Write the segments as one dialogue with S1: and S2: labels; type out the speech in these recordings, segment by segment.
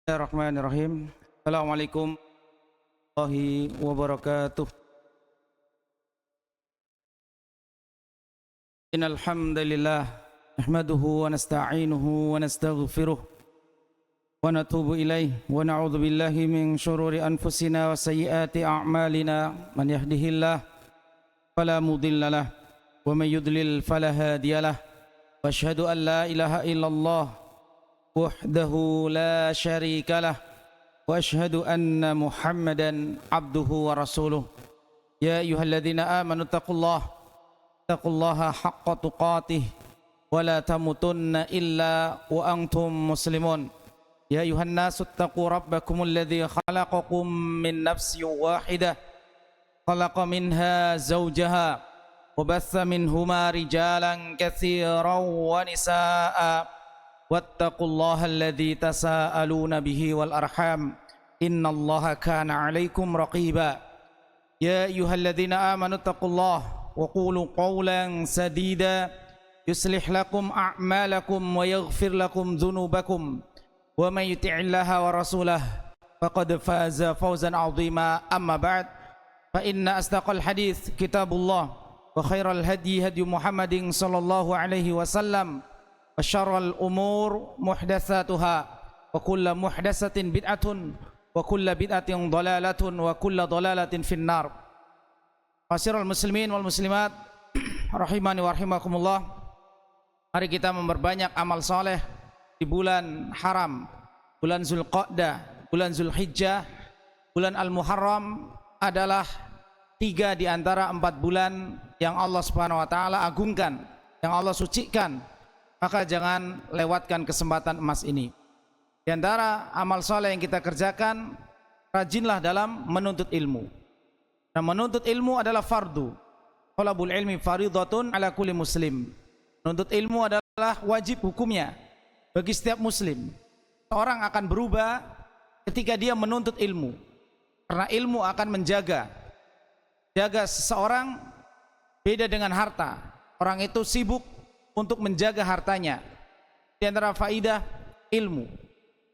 S1: Bismillahirrahmanirrahim. Assalamualaikum warahmatullahi wabarakatuh. Innal hamdalillah nahmaduhu wa nasta'inuhu wa nastaghfiruh wa natubu ilaihi wa na'udzu billahi min shururi anfusina wa sayyiati a'malina. Man yahdihillah fala mudhillalah wa man yudlil fala hadiyalah. Wa asyhadu an la ilaha illallah wahdahu la syarika lah wa asyhadu anna Muhammadan abduhu wa rasuluh. Ya ayyuhalladzina amanu taqullaha haqqa tuqatih wa la tamutunna illa wa antum muslimun. Ya ayyuhan nasu taqu rabbakumul ladzi khalaqakum min nafsin wahidah khalaqa minha zawjaha wa batha minhuma rijalan katsiran wa nisaa'a wattaqullaha alladzi tasaaluna bihi wal arham innallaha kana 'alaikum raqiba. Ya ayyuhalladzina amanu taqullaha wa qulu qawlan sadida yuslih lakum a'malakum wa yaghfir lakum dhunubakum wa may yuti'illaha wa rasulahu faqad faza fawzan 'azima. Amma ba'd, fa inna asdaqal hadits kitabullah wa khairal hadyi hadyu Muhammadin sallallahu alaihi wasallam wa syarrul umur muhdatsatuha wa kullu muhdatsatin bid'atun wa kullu bid'atin dhalalatun wa kullu dhalalatin finnar. Ma'asyiral muslimin wal muslimat rahimani wa rahimakumullah. Mari kita memperbanyak amal saleh di bulan haram, bulan Zulqa'dah, bulan Zulhijjah. Bulan Al-Muharram adalah 3 di antara 4 bulan yang Allah Subhanahu wa taala agungkan, yang Allah sucikan. Maka jangan lewatkan kesempatan emas ini. Di antara amal soleh yang kita kerjakan, rajinlah dalam menuntut ilmu. Nah, menuntut ilmu adalah fardu. Thalabul ilmi fardhatun ala kulli muslim. Menuntut ilmu adalah wajib hukumnya bagi setiap muslim. Orang akan berubah ketika dia menuntut ilmu. Karena ilmu akan menjaga seseorang. Beda dengan harta. Orang itu sibuk untuk menjaga hartanya. Di antara faidah ilmu.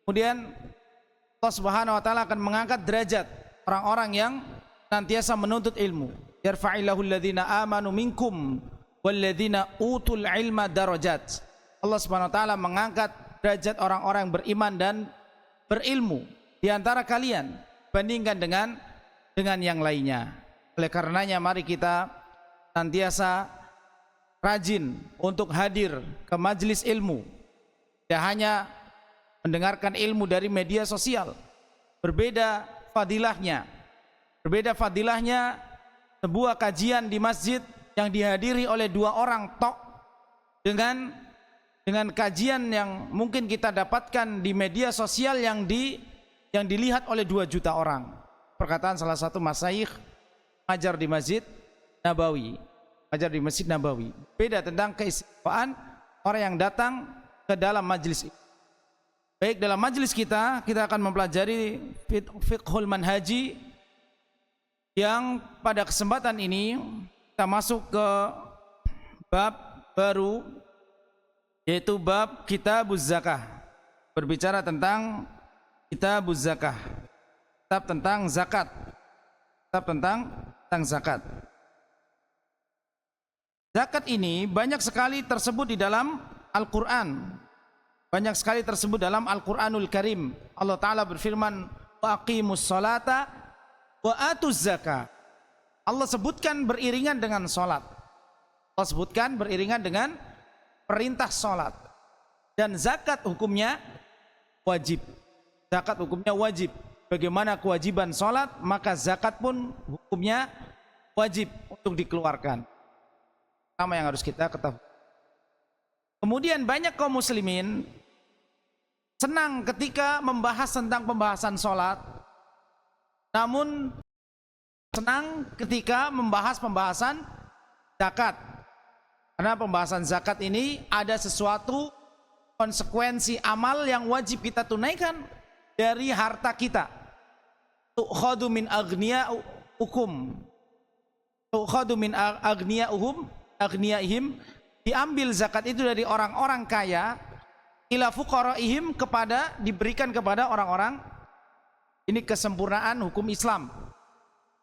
S1: Kemudian Allah Subhanahu wa taala akan mengangkat derajat orang-orang yang senantiasa menuntut ilmu. Yarfa'illahu alladhina amanu minkum walladzina utul ilma darajat. Allah Subhanahu wa taala mengangkat derajat orang-orang yang beriman dan berilmu di antara kalian bandingkan dengan yang lainnya. Oleh karenanya mari kita senantiasa rajin untuk hadir ke majelis ilmu. Tidak hanya mendengarkan ilmu dari media sosial. Berbeda fadilahnya sebuah kajian di masjid yang dihadiri oleh 2 orang tok dengan kajian yang mungkin kita dapatkan di media sosial yang dilihat oleh 2 juta orang. Perkataan salah satu masyayikh ngajar di Masjid Nabawi. Beda tentang keistimewaan orang yang datang ke dalam majelis ini. Baik, dalam majelis kita akan mempelajari fiqhul manhaji, yang pada kesempatan ini kita masuk ke bab baru, yaitu bab kitabuz zakah. Berbicara tentang kitabuz zakah, kitab tentang zakat. Zakat ini banyak sekali tersebut di dalam Al-Quran. Banyak sekali tersebut dalam Al-Quranul Karim. Allah Ta'ala berfirman, wa aqimus salata wa atuz zakah. Allah sebutkan beriringan dengan salat. Allah sebutkan beriringan dengan perintah salat. Dan zakat hukumnya wajib. Zakat hukumnya wajib. Bagaimana kewajiban salat, maka zakat pun hukumnya wajib untuk dikeluarkan. Sama yang harus kita ketahui. Kemudian banyak kaum muslimin senang ketika membahas tentang pembahasan sholat, namun senang ketika membahas pembahasan zakat. Karena pembahasan zakat ini ada sesuatu konsekuensi amal yang wajib kita tunaikan dari harta kita. Tu'khadu min agniyaihim, diambil zakat itu dari orang-orang kaya ila fuqaraihim, kepada diberikan kepada orang-orang. Ini kesempurnaan hukum Islam.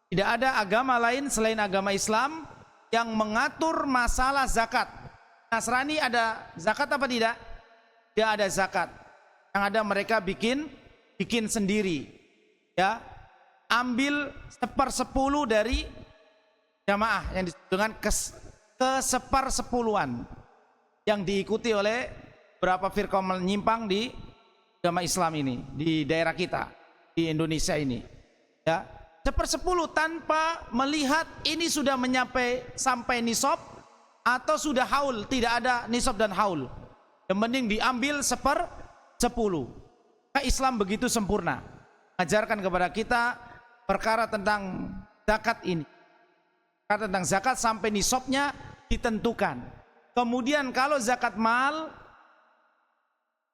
S1: Tidak ada agama lain selain agama Islam yang mengatur masalah zakat. Nasrani ada zakat apa tidak? Tidak ada zakat. Yang ada mereka bikin sendiri. Ya, ambil 1/10 dari jamaah yang disebut dengan ke-1/10 yang diikuti oleh berapa firqah menyimpang di agama Islam ini, di daerah kita, di Indonesia ini. Ya, 1/10 tanpa melihat ini sudah sampai nisab atau sudah haul. Tidak ada nisab dan haul. Yang penting diambil 1/10. Islam begitu sempurna, ajarkan kepada kita perkara tentang zakat ini. Perkara tentang zakat sampai nisabnya ditentukan. Kemudian kalau zakat mal,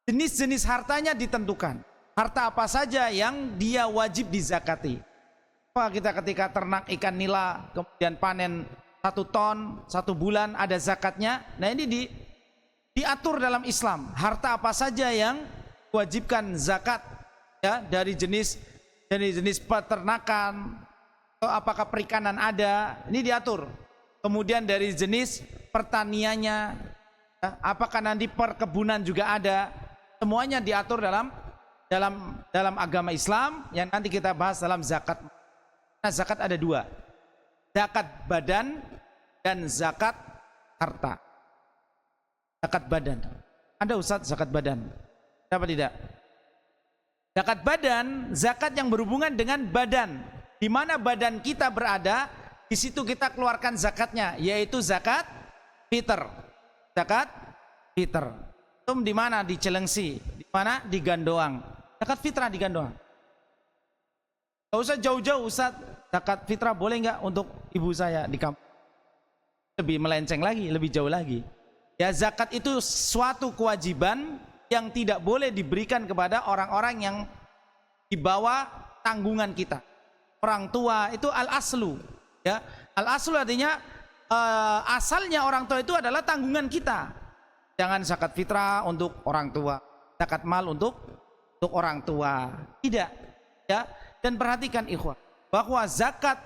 S1: jenis-jenis hartanya ditentukan. Harta apa saja yang dia wajib dizakati. Kita ketika ternak ikan nila, kemudian panen 1 ton, 1 bulan ada zakatnya. Nah ini diatur dalam Islam. Harta apa saja yang wajibkan zakat, ya, dari jenis peternakan, atau apakah perikanan ada, ini diatur. Kemudian dari jenis pertaniannya, ya, apakah nanti perkebunan juga ada, semuanya diatur dalam agama Islam yang nanti kita bahas dalam zakat. Nah, zakat ada 2, zakat badan dan zakat harta. Zakat badan, ada Ustaz zakat badan, apa tidak? Zakat badan, zakat yang berhubungan dengan badan, di mana badan kita berada, di situ kita keluarkan zakatnya, yaitu zakat fitr. Zakat fitr. Itu di mana? Di Cilengsi. Di mana? Di Gandoang. Zakat fitrah di Gandoang. Gak usah jauh-jauh Ustaz, zakat fitrah boleh nggak untuk ibu saya di kampung? Lebih melenceng lagi, lebih jauh lagi. Ya, zakat itu suatu kewajiban yang tidak boleh diberikan kepada orang-orang yang di bawah tanggungan kita. Orang tua itu al-aslu. Ya, al-aslu artinya asalnya orang tua itu adalah tanggungan kita. Jangan zakat fitrah untuk orang tua, zakat mal untuk orang tua. Tidak. Ya. Dan perhatikan ikhwah, bahwa zakat,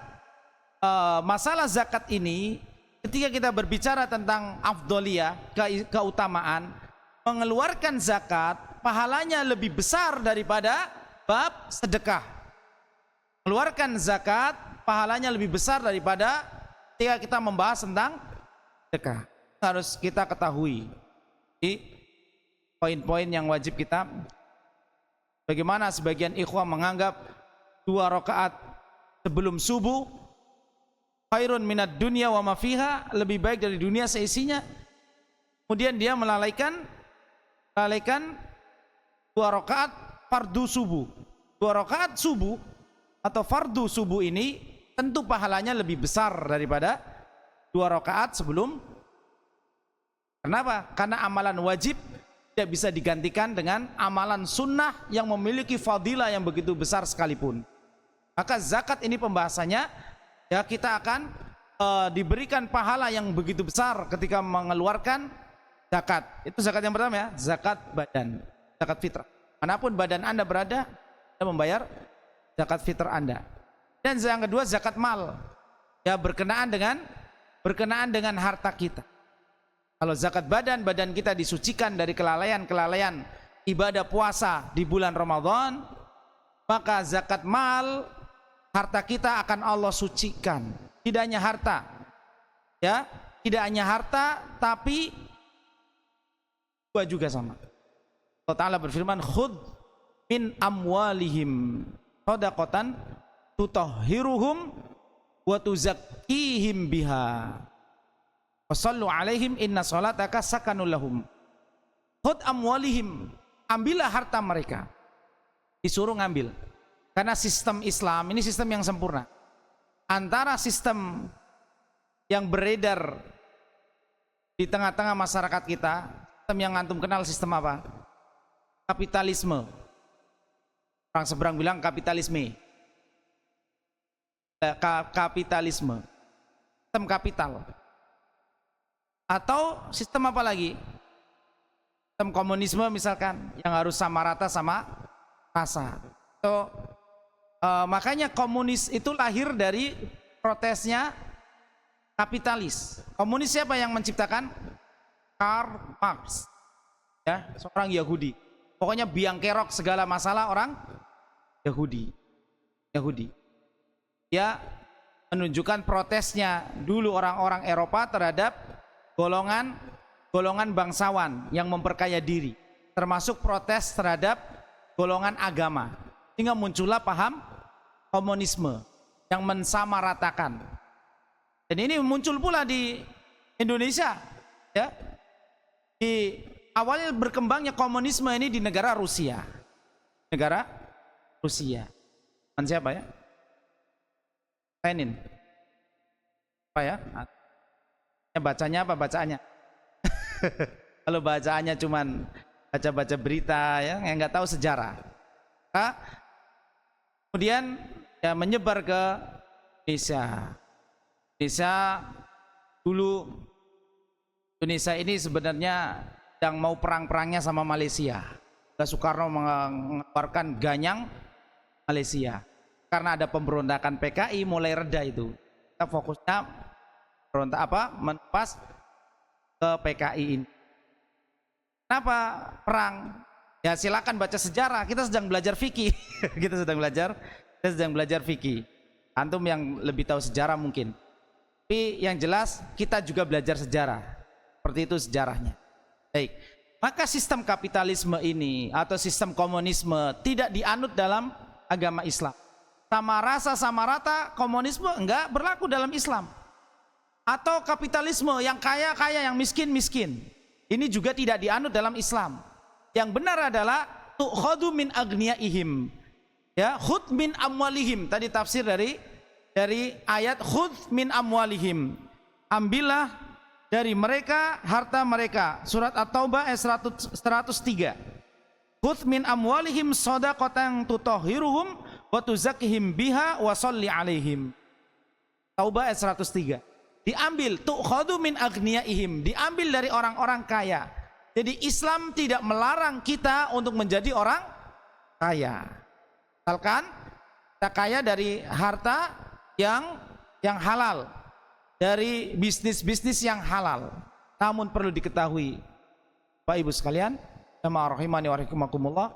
S1: masalah zakat ini, ketika kita berbicara tentang afdoliyah, keutamaan, mengeluarkan zakat, pahalanya lebih besar daripada bab sedekah. Mengeluarkan zakat, pahalanya lebih besar daripada ketika kita membahas tentang sedekah. Harus kita ketahui di poin-poin yang wajib kita. Bagaimana sebagian ikhwah menganggap 2 rakaat sebelum subuh khairun minad dunya wa ma fiha, lebih baik dari dunia seisinya. Kemudian dia melalaikan 2 rakaat fardu subuh. 2 rakaat subuh atau fardu subuh ini tentu pahalanya lebih besar daripada 2 rakaat sebelum. Kenapa? Karena amalan wajib tidak bisa digantikan dengan amalan sunnah yang memiliki fadilah yang begitu besar sekalipun. Maka zakat ini pembahasannya, ya, kita akan diberikan pahala yang begitu besar ketika mengeluarkan zakat. Itu zakat yang pertama, ya, zakat badan, zakat fitrah. Manapun badan Anda berada, Anda membayar zakat fitrah Anda. Dan yang kedua zakat mal, ya, berkenaan dengan harta kita. Kalau zakat badan kita disucikan dari kelalaian ibadah puasa di bulan Ramadan, maka zakat mal, harta kita akan Allah sucikan. Tidak hanya harta, ya, tidak hanya harta, tapi dua juga sama. Allah Ta'ala berfirman, khud min amwalihim shadaqatan tutahhiruhum wa tuzakkihim biha wa sallu alaihim inna salataka sakanul lahum. Khud amwalihim, ambillah harta mereka. Disuruh ngambil. Karena sistem Islam ini sistem yang sempurna. Antara sistem yang beredar di tengah-tengah masyarakat kita, sistem yang antum kenal sistem apa? Kapitalisme. Orang seberang bilang kapitalisme. Kapitalisme. Sistem kapital. Atau sistem apa lagi? Sistem komunisme misalkan yang harus sama rata sama rasa. So, makanya komunis itu lahir dari protesnya kapitalis. Komunis siapa yang menciptakan? Karl Marx, ya, seorang Yahudi. Pokoknya biang kerok segala masalah orang Yahudi. Dia menunjukkan protesnya dulu orang-orang Eropa terhadap golongan bangsawan yang memperkaya diri, termasuk protes terhadap golongan agama, sehingga muncullah paham komunisme yang mensamaratakan. Dan ini muncul pula di Indonesia, ya. Di awalnya berkembangnya komunisme ini di negara Rusia. Siapa ya? Lenin. Apa ya? Bacanya apa bacaannya? Kalau bacaannya cuman baca-baca berita ya, yang nggak tahu sejarah. Kemudian ya menyebar ke Indonesia. Dulu Indonesia ini sebenarnya yang mau perang-perangnya sama Malaysia. Soekarno mengeluarkan ganyang Malaysia. Karena ada pemberontakan PKI mulai reda itu. Kita fokusnya menupas ke PKI ini. Kenapa perang? Ya silakan baca sejarah. Kita sedang belajar fikih. Kita sedang belajar fikih. Antum yang lebih tahu sejarah mungkin. Tapi yang jelas kita juga belajar sejarah. Seperti itu sejarahnya. Baik. Maka sistem kapitalisme ini atau sistem komunisme tidak dianut dalam agama Islam. Sama rasa sama rata komunisme enggak berlaku dalam Islam. Atau kapitalisme yang kaya-kaya yang miskin-miskin. Ini juga tidak dianut dalam Islam. Yang benar adalah tu'khadhu min agniyaihim. Ya, khudh min amwalihim. Tadi tafsir dari ayat khudh min amwalihim. Ambillah dari mereka harta mereka. Surat At-Taubah ayat 103. Khudh min amwalihim shadaqatan tutahhiruhum wa tuzakkihim biha wa sholli alaihim. Taubah ayat 103. Diambil tu'khadhu min agniyaihim, diambil dari orang-orang kaya. Jadi Islam tidak melarang kita untuk menjadi orang kaya. Misalkan kita kaya dari harta yang halal, dari bisnis-bisnis yang halal. Namun perlu diketahui Bapak Ibu sekalian, jamaah rahimani wa rahimakumullah,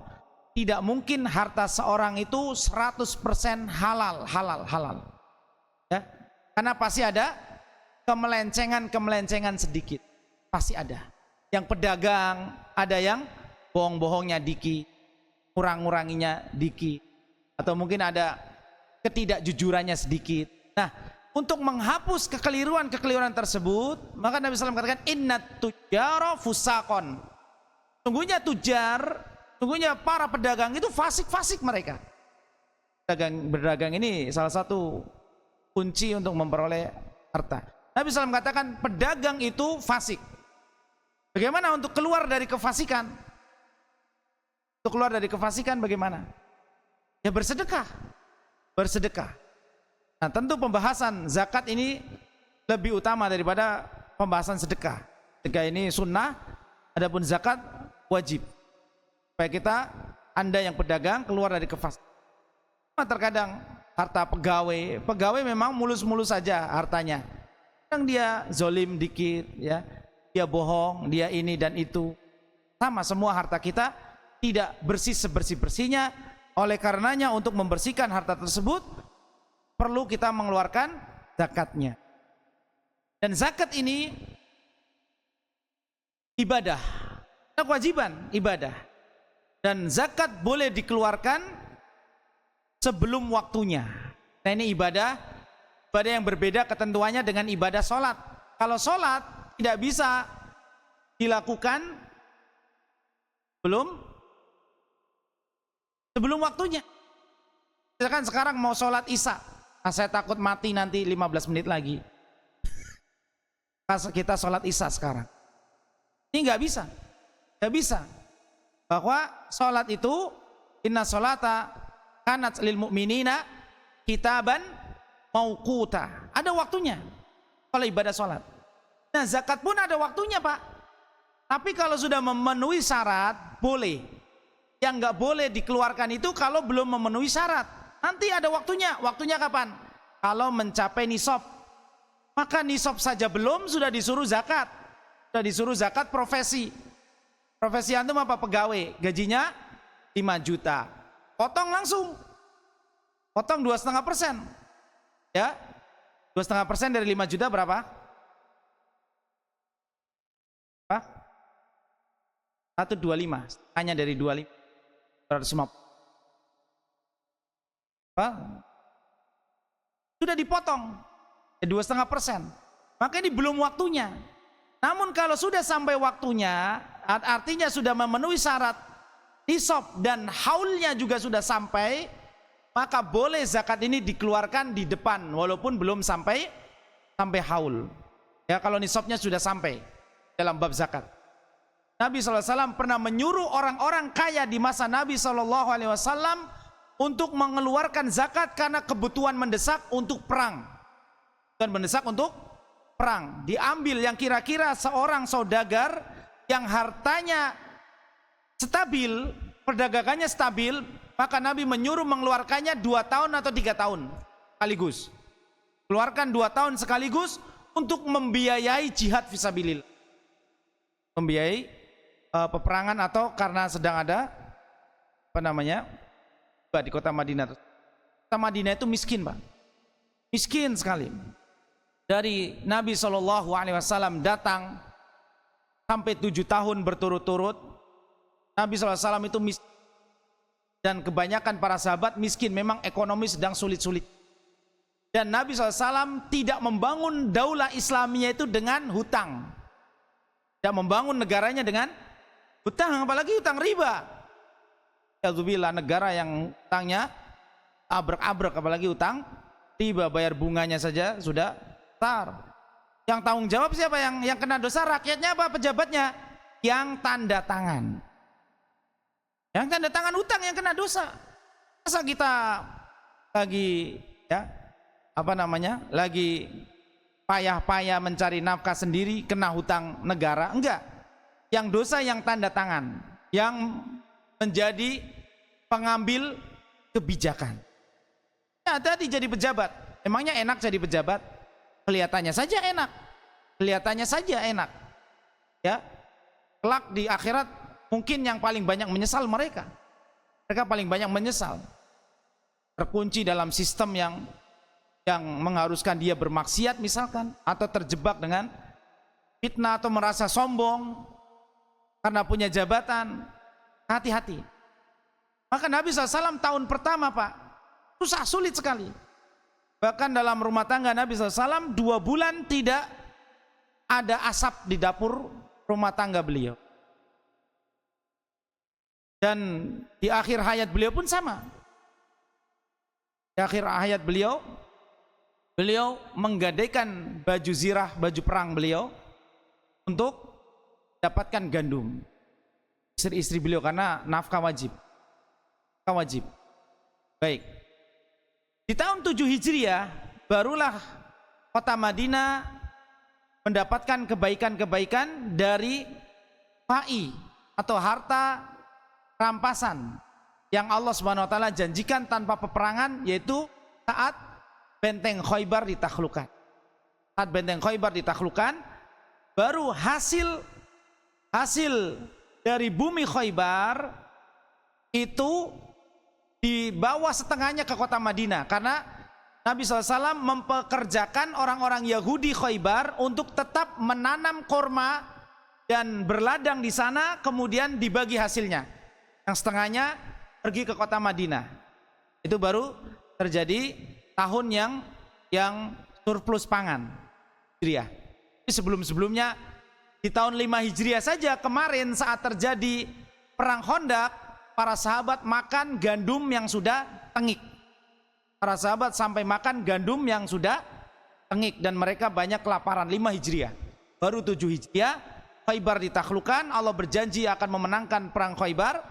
S1: tidak mungkin harta seorang itu 100% halal. Ya? Karena pasti ada kemelencengan sedikit. Pasti ada. Yang pedagang, ada yang bohong-bohongnya dikit, kurang-kuranginya dikit, atau mungkin ada ketidakjujurannya sedikit. Nah, untuk menghapus kekeliruan tersebut, maka Nabi SAW katakan innat tujara fusaqon. Sungguhnya para pedagang itu fasik mereka. Berdagang ini salah satu kunci untuk memperoleh harta. Nabi SAW katakan pedagang itu fasik. Bagaimana untuk keluar dari kefasikan? Untuk keluar dari kefasikan bagaimana? Ya bersedekah. Nah tentu pembahasan zakat ini lebih utama daripada pembahasan sedekah. Sedekah ini sunnah, adapun zakat wajib. Supaya Anda yang pedagang keluar dari kefasikan. Terkadang harta pegawai memang mulus-mulus saja hartanya. Kadang dia zolim dikit, ya, dia bohong, dia ini dan itu. Sama semua harta kita tidak bersih sebersih-bersihnya. Oleh karenanya untuk membersihkan harta tersebut perlu kita mengeluarkan zakatnya. Dan zakat ini ibadah, kewajiban ibadah. Dan zakat boleh dikeluarkan sebelum waktunya. Nah ini ibadah yang berbeda ketentuannya dengan ibadah sholat. Kalau sholat tidak bisa dilakukan sebelum waktunya. Misalkan sekarang mau sholat isya, saya takut mati nanti 15 menit lagi. Kita sholat isya sekarang. Ini nggak bisa. Bahwa sholat itu inna sholata kanat lil mu'minina kitaban mauquta. Ada waktunya kalau ibadah sholat. Nah zakat pun ada waktunya Pak.
S2: Tapi kalau sudah memenuhi syarat, boleh. Yang nggak boleh dikeluarkan itu kalau belum memenuhi syarat. Nanti ada waktunya. Waktunya kapan? Kalau mencapai nisab. Maka nisab saja belum, sudah disuruh zakat. Sudah disuruh zakat profesi. Profesi antum apa? Pegawai. Gajinya 5 juta. Potong langsung. Potong 2,5%. Ya, 2,5% dari 5 juta berapa? Apa? 125. Hanya dari 25. 250. Apa? Sudah dipotong 2,5%. Maka ini belum waktunya. Namun kalau sudah sampai waktunya, artinya sudah memenuhi syarat nisab dan haulnya juga sudah sampai, maka boleh zakat ini dikeluarkan di depan walaupun belum sampai haul. Ya, kalau nisabnya sudah sampai dalam bab zakat. Nabi SAW pernah menyuruh orang-orang kaya di masa Nabi SAW untuk mengeluarkan zakat karena kebutuhan mendesak untuk perang. Dan mendesak untuk perang. Diambil yang kira-kira seorang saudagar yang hartanya stabil, perdagangannya stabil, maka Nabi menyuruh mengeluarkannya 2 tahun atau 3 tahun sekaligus. Keluarkan 2 tahun sekaligus untuk membiayai jihad fisabilillah. Membiayai peperangan atau karena sedang ada di kota Madinah. Kota Madinah itu miskin, Pak. Miskin sekali. Dari Nabi SAW datang sampai 7 tahun berturut-turut, Nabi SAW itu miskin. Dan kebanyakan para sahabat miskin, memang ekonomi sedang sulit-sulit. Dan Nabi SAW tidak membangun daulah Islamiyah itu dengan hutang. Tidak membangun negaranya dengan hutang, apalagi hutang riba. Alhamdulillah, negara yang hutangnya abrek-abrek, apalagi hutang riba, bayar bunganya saja sudah besar. Yang tanggung jawab siapa? Yang kena dosa rakyatnya apa? Pejabatnya yang tanda tangan. Yang tanda tangan hutang yang kena dosa. Masa kita lagi lagi payah-payah mencari nafkah sendiri kena hutang negara? Enggak. Yang dosa yang tanda tangan, yang menjadi pengambil kebijakan. Ya, tadi jadi pejabat. Emangnya enak jadi pejabat? Kelihatannya saja enak. Kelihatannya saja enak. Ya. Kelak di akhirat mungkin yang paling banyak menyesal mereka. Mereka paling banyak menyesal. Terkunci dalam sistem yang mengharuskan dia bermaksiat misalkan, atau terjebak dengan fitnah atau merasa sombong karena punya jabatan. Hati-hati. Maka Nabi SAW tahun pertama, Pak, susah, sulit sekali. Bahkan dalam rumah tangga Nabi SAW 2 bulan tidak ada asap di dapur rumah tangga beliau. Dan di akhir hayat beliau pun sama. Di akhir hayat beliau menggadaikan baju zirah, baju perang beliau untuk dapatkan gandum istri-istri beliau karena nafkah wajib. Baik. Di tahun 7 Hijriah barulah kota Madinah mendapatkan kebaikan-kebaikan dari fa'i atau harta rampasan yang Allah Subhanahu wa taala janjikan tanpa peperangan, yaitu saat benteng Khaybar ditaklukkan. Saat benteng Khaybar ditaklukkan, baru hasil dari bumi Khaybar itu dibawa setengahnya ke kota Madinah, karena Nabi SAW mempekerjakan orang-orang Yahudi Khaybar untuk tetap menanam korma dan berladang di sana, kemudian dibagi hasilnya. Yang setengahnya pergi ke kota Madinah. Itu baru terjadi tahun yang surplus pangan Hijriah. Sebelum-sebelumnya di tahun 5 Hijriah saja kemarin saat terjadi perang Khandaq, para sahabat makan gandum yang sudah tengik. Para sahabat sampai makan gandum yang sudah tengik dan mereka banyak kelaparan. 5 Hijriah. Baru 7 Hijriah Khaybar ditaklukkan, Allah berjanji akan memenangkan perang Khaybar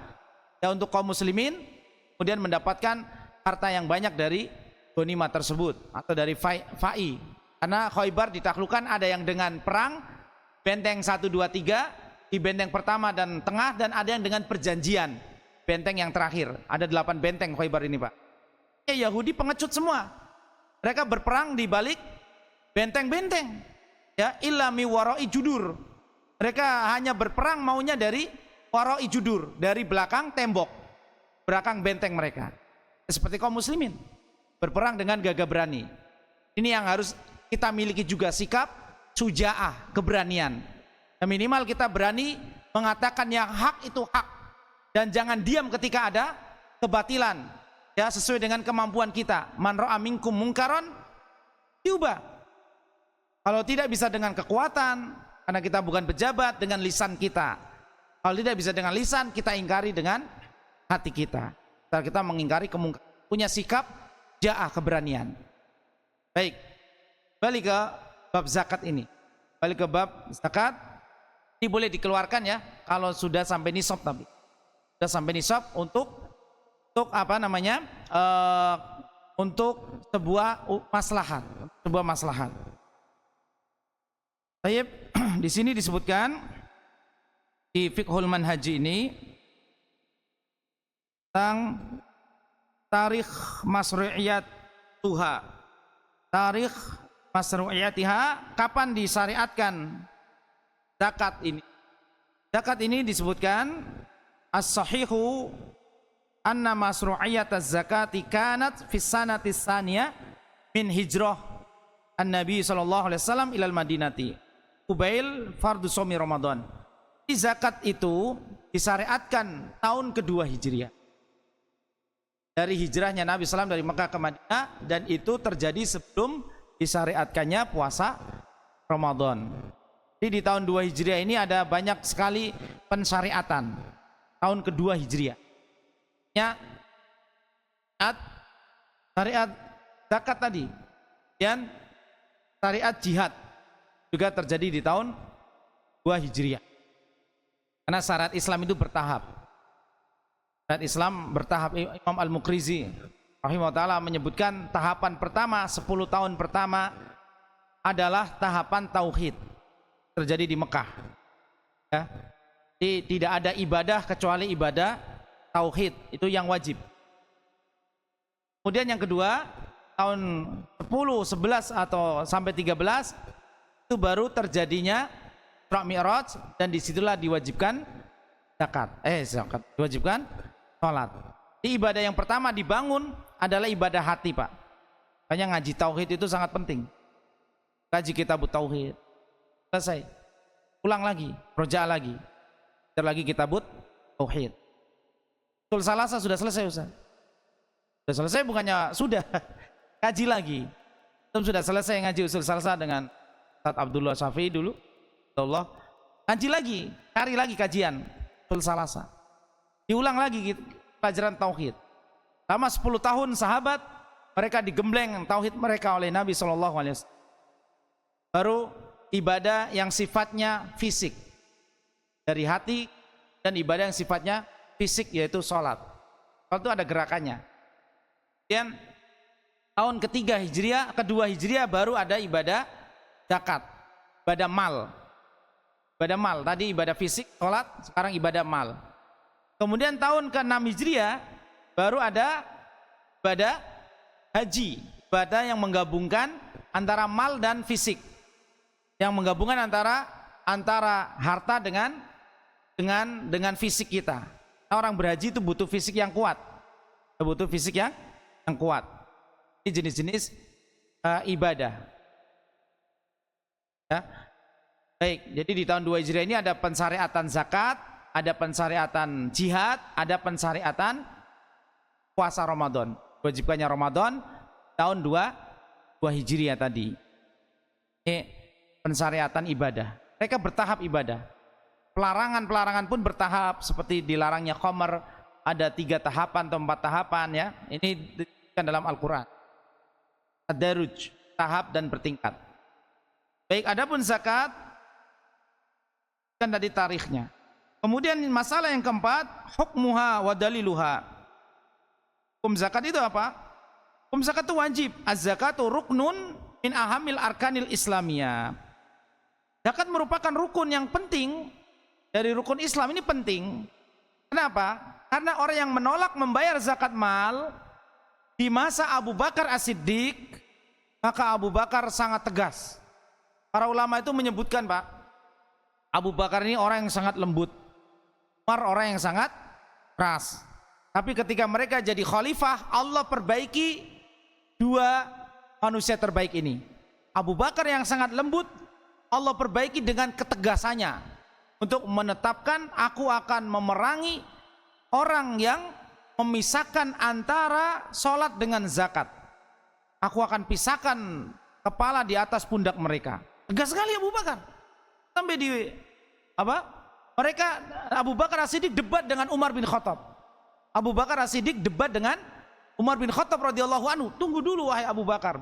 S2: ya untuk kaum muslimin, kemudian mendapatkan harta yang banyak dari ghanimah tersebut atau dari fa'i. Karena Khaybar ditaklukkan ada yang dengan perang benteng 1, 2, 3, di benteng pertama dan tengah, dan ada yang dengan perjanjian, benteng yang terakhir. Ada 8 benteng Khaybar ini, Pak. Yahudi pengecut semua. Mereka berperang di balik benteng-benteng. Ya, illa mi warai judur. Mereka hanya berperang maunya dari warai judur, dari belakang tembok, belakang benteng mereka. Seperti kaum muslimin, berperang dengan gagah berani. Ini yang harus kita miliki juga, sikap suja'ah, keberanian. Dan minimal kita berani mengatakan yang hak itu hak, dan jangan diam ketika ada kebatilan. Ya, sesuai dengan kemampuan kita. Man ra'a minkum mungkaron diubah. Kalau tidak bisa dengan kekuatan, karena kita bukan pejabat, dengan lisan kita. Kalau tidak bisa dengan lisan, kita ingkari dengan hati kita. Kita mengingkari kemungkaran, punya sikap ja'ah, keberanian. Baik, balik ke bab zakat ini. Balik ke bab zakat, ini boleh dikeluarkan ya kalau sudah sampai nisab, tapi sudah sampai nisab untuk apa namanya? Untuk sebuah maslahat, sebuah maslahat. Baik, di sini disebutkan di Fiqhul Manhaji ini tentang tarikh masru'iyat tuha, tarikh masru'iyatiha, kapan disyariatkan zakat ini. Zakat ini disebutkan as-sahihu anna masru'iyataz zakati kanat fis sanati tsaniyah min hijrah an-nabi sallallahu alaihi wasallam ilal madinati kubail fardu shaumi Ramadan. Di zakat itu disyariatkan tahun kedua Hijriah. Dari hijrahnya Nabi SAW dari Mekah ke Madinah, dan itu terjadi sebelum disyariatkannya puasa Ramadan. Jadi di tahun 2 Hijriah ini ada banyak sekali pensyariatan. Tahun kedua Hijriah. Ya, syariat zakat tadi, dan syariat jihad juga terjadi di tahun 2 Hijriah. Karena syariat Islam itu bertahap. Syariat Islam bertahap. Imam Al-Muqrizi rahimahullah menyebutkan tahapan pertama, 10 tahun pertama adalah tahapan tauhid, terjadi di Mekah. Ya. Jadi tidak ada ibadah kecuali ibadah tauhid, itu yang wajib. Kemudian yang kedua, tahun 10, 11 atau sampai 13 itu baru terjadinya Isra Mi'raj, dan disitulah diwajibkan zakat. Diwajibkan sholat. Di ibadah yang pertama dibangun adalah ibadah hati, Pak. Makanya ngaji tauhid itu sangat penting. Ngaji kitab tauhid, selesai, ulang lagi, roja lagi, bentar lagi kitab tauhid. Usul salasa sudah selesai, Ustaz. Sudah selesai, bukannya sudah kaji lagi. Sudah selesai ngaji usul salasa dengan Ustaz Abdullah Syafi'i dulu. Allah, ngaji lagi, cari lagi kajian usul salasa. Diulang lagi pelajaran tauhid. Selama 10 tahun sahabat mereka digembleng tauhid mereka oleh Nabi SAW. Baru ibadah yang sifatnya fisik dari hati, dan ibadah yang sifatnya fisik yaitu sholat. Sholat itu ada gerakannya. Kemudian tahun ketiga Hijriah, kedua Hijriah baru ada ibadah zakat, ibadah mal. Ibadah mal, tadi ibadah fisik, sholat, sekarang ibadah mal. Kemudian tahun ke-6 Hijriah baru ada ibadah haji, ibadah yang menggabungkan antara mal dan fisik, yang menggabungkan antara harta dengan fisik kita. Orang berhaji itu butuh fisik yang kuat, butuh fisik yang kuat. Ini jenis-jenis ibadah. Ya. Baik, jadi di tahun 2 Hijriah ini ada pensyariatan zakat, ada pensyariatan jihad, ada pensyariatan puasa Ramadan. Wajibkannya Ramadan tahun 2 Hijriah tadi. Ini pensyariatan ibadah. Mereka bertahap ibadah. Pelarangan pun bertahap, seperti dilarangnya khamar ada 3 tahapan atau 4 tahapan ya. Ini disebutkan dalam Al-Qur'an. Ad-daruj, tahap dan bertingkat. Baik, adapun zakat kan tadi tarikhnya. Kemudian masalah yang keempat, hukmuha wa daliluha. Hukum zakat itu apa? Hukum zakat itu wajib. Az-zakatu ruknun min ahamil arkanil islamiyah. Zakat merupakan rukun yang penting dari rukun Islam. Ini penting. Kenapa? Karena orang yang menolak membayar zakat mal di masa Abu Bakar As-Siddiq, maka Abu Bakar sangat tegas. Para ulama itu menyebutkan, Pak, Abu Bakar ini orang yang sangat lembut, Umar orang yang sangat keras. Tapi ketika mereka jadi khalifah, Allah perbaiki dua manusia terbaik ini. Abu Bakar yang sangat lembut, Allah perbaiki dengan ketegasannya untuk menetapkan, aku akan memerangi orang yang memisahkan antara sholat dengan zakat. Aku akan pisahkan kepala di atas pundak mereka. Tegas sekali Abu Bakar. Sampai di mereka, Abu Bakar As-Siddiq debat dengan Umar bin Khattab. Abu Bakar As-Siddiq debat dengan Umar bin Khattab radhiyallahu anhu. Tunggu dulu wahai Abu Bakar,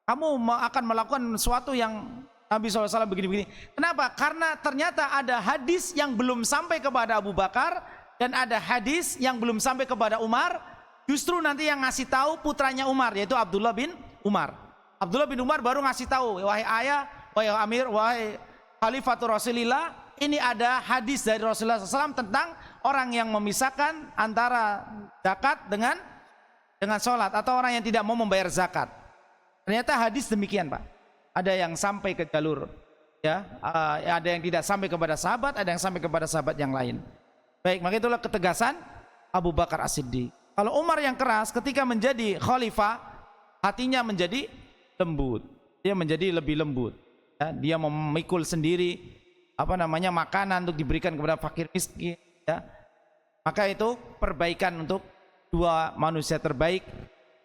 S2: kamu akan melakukan sesuatu yang Nabi SAW begini-begini. Kenapa? Karena ternyata ada hadis yang belum sampai kepada Abu Bakar dan ada hadis yang belum sampai kepada Umar. Justru nanti yang ngasih tahu putranya Umar, yaitu Abdullah bin Umar. Abdullah bin Umar baru ngasih tahu, wahai ayah, wahai Amir, wahai Khalifatul Rasulillah, ini ada hadis dari Rasulullah SAW tentang orang yang memisahkan antara zakat dengan sholat, atau orang yang tidak mau membayar zakat. Ternyata hadis demikian, Pak. Ada yang sampai ke jalur, ya, ada yang tidak sampai kepada sahabat, ada yang sampai kepada sahabat yang lain. Baik, maka itulah ketegasan Abu Bakar As-Siddiq. Kalau Umar yang keras, ketika menjadi khalifah, hatinya menjadi lembut. Dia menjadi lebih lembut. Ya, dia memikul sendiri makanan untuk diberikan kepada fakir miskin. Ya. Maka itu perbaikan untuk dua manusia terbaik,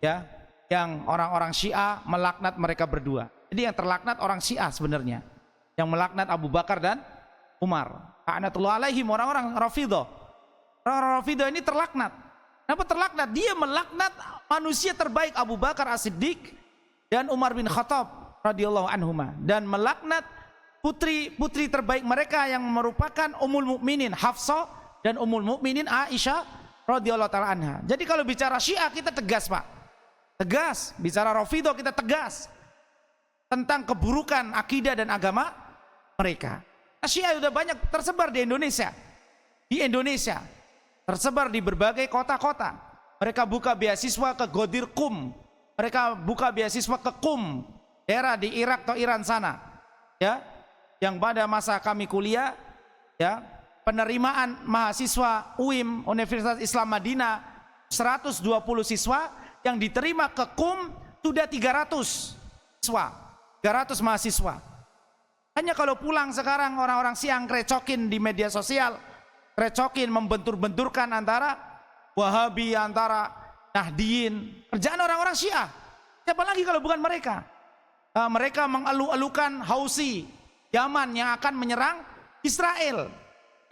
S2: ya, yang orang-orang Syiah melaknat mereka berdua. Jadi yang terlaknat orang Syiah sebenarnya, yang melaknat Abu Bakar dan Umar. La'natullah alaihim, orang-orang Rafidhah. Orang-orang Rafidhah ini terlaknat. Kenapa terlaknat? Dia melaknat manusia terbaik Abu Bakar As-Siddiq dan Umar bin Khattab radhiyallahu anhuma, dan melaknat putri-putri terbaik mereka yang merupakan Ummul Mukminin Hafsah dan Ummul Mukminin Aisyah radhiyallahu taala anha. Jadi kalau bicara Syiah kita tegas, Pak. Tegas. Bicara Rafidhah kita tegas tentang keburukan akidah dan agama mereka. Syiah sudah banyak tersebar di Indonesia. Di Indonesia tersebar di berbagai kota-kota. Mereka buka beasiswa ke Ghodir Qum. Mereka buka beasiswa ke Qum, daerah di Irak atau Iran sana. Ya, yang pada masa kami kuliah, ya, penerimaan mahasiswa UIM Universitas Islam Madinah 120 siswa, yang diterima ke Qum sudah 300 siswa, 300 mahasiswa. Hanya kalau pulang sekarang orang-orang siang recokin di media sosial, recokin membentur-benturkan antara Wahabi, antara Nahdiyin, kerjaan orang-orang Syiah. Siapa lagi kalau bukan mereka? Mereka mengeluh-elukan Houthi Yaman yang akan menyerang Israel.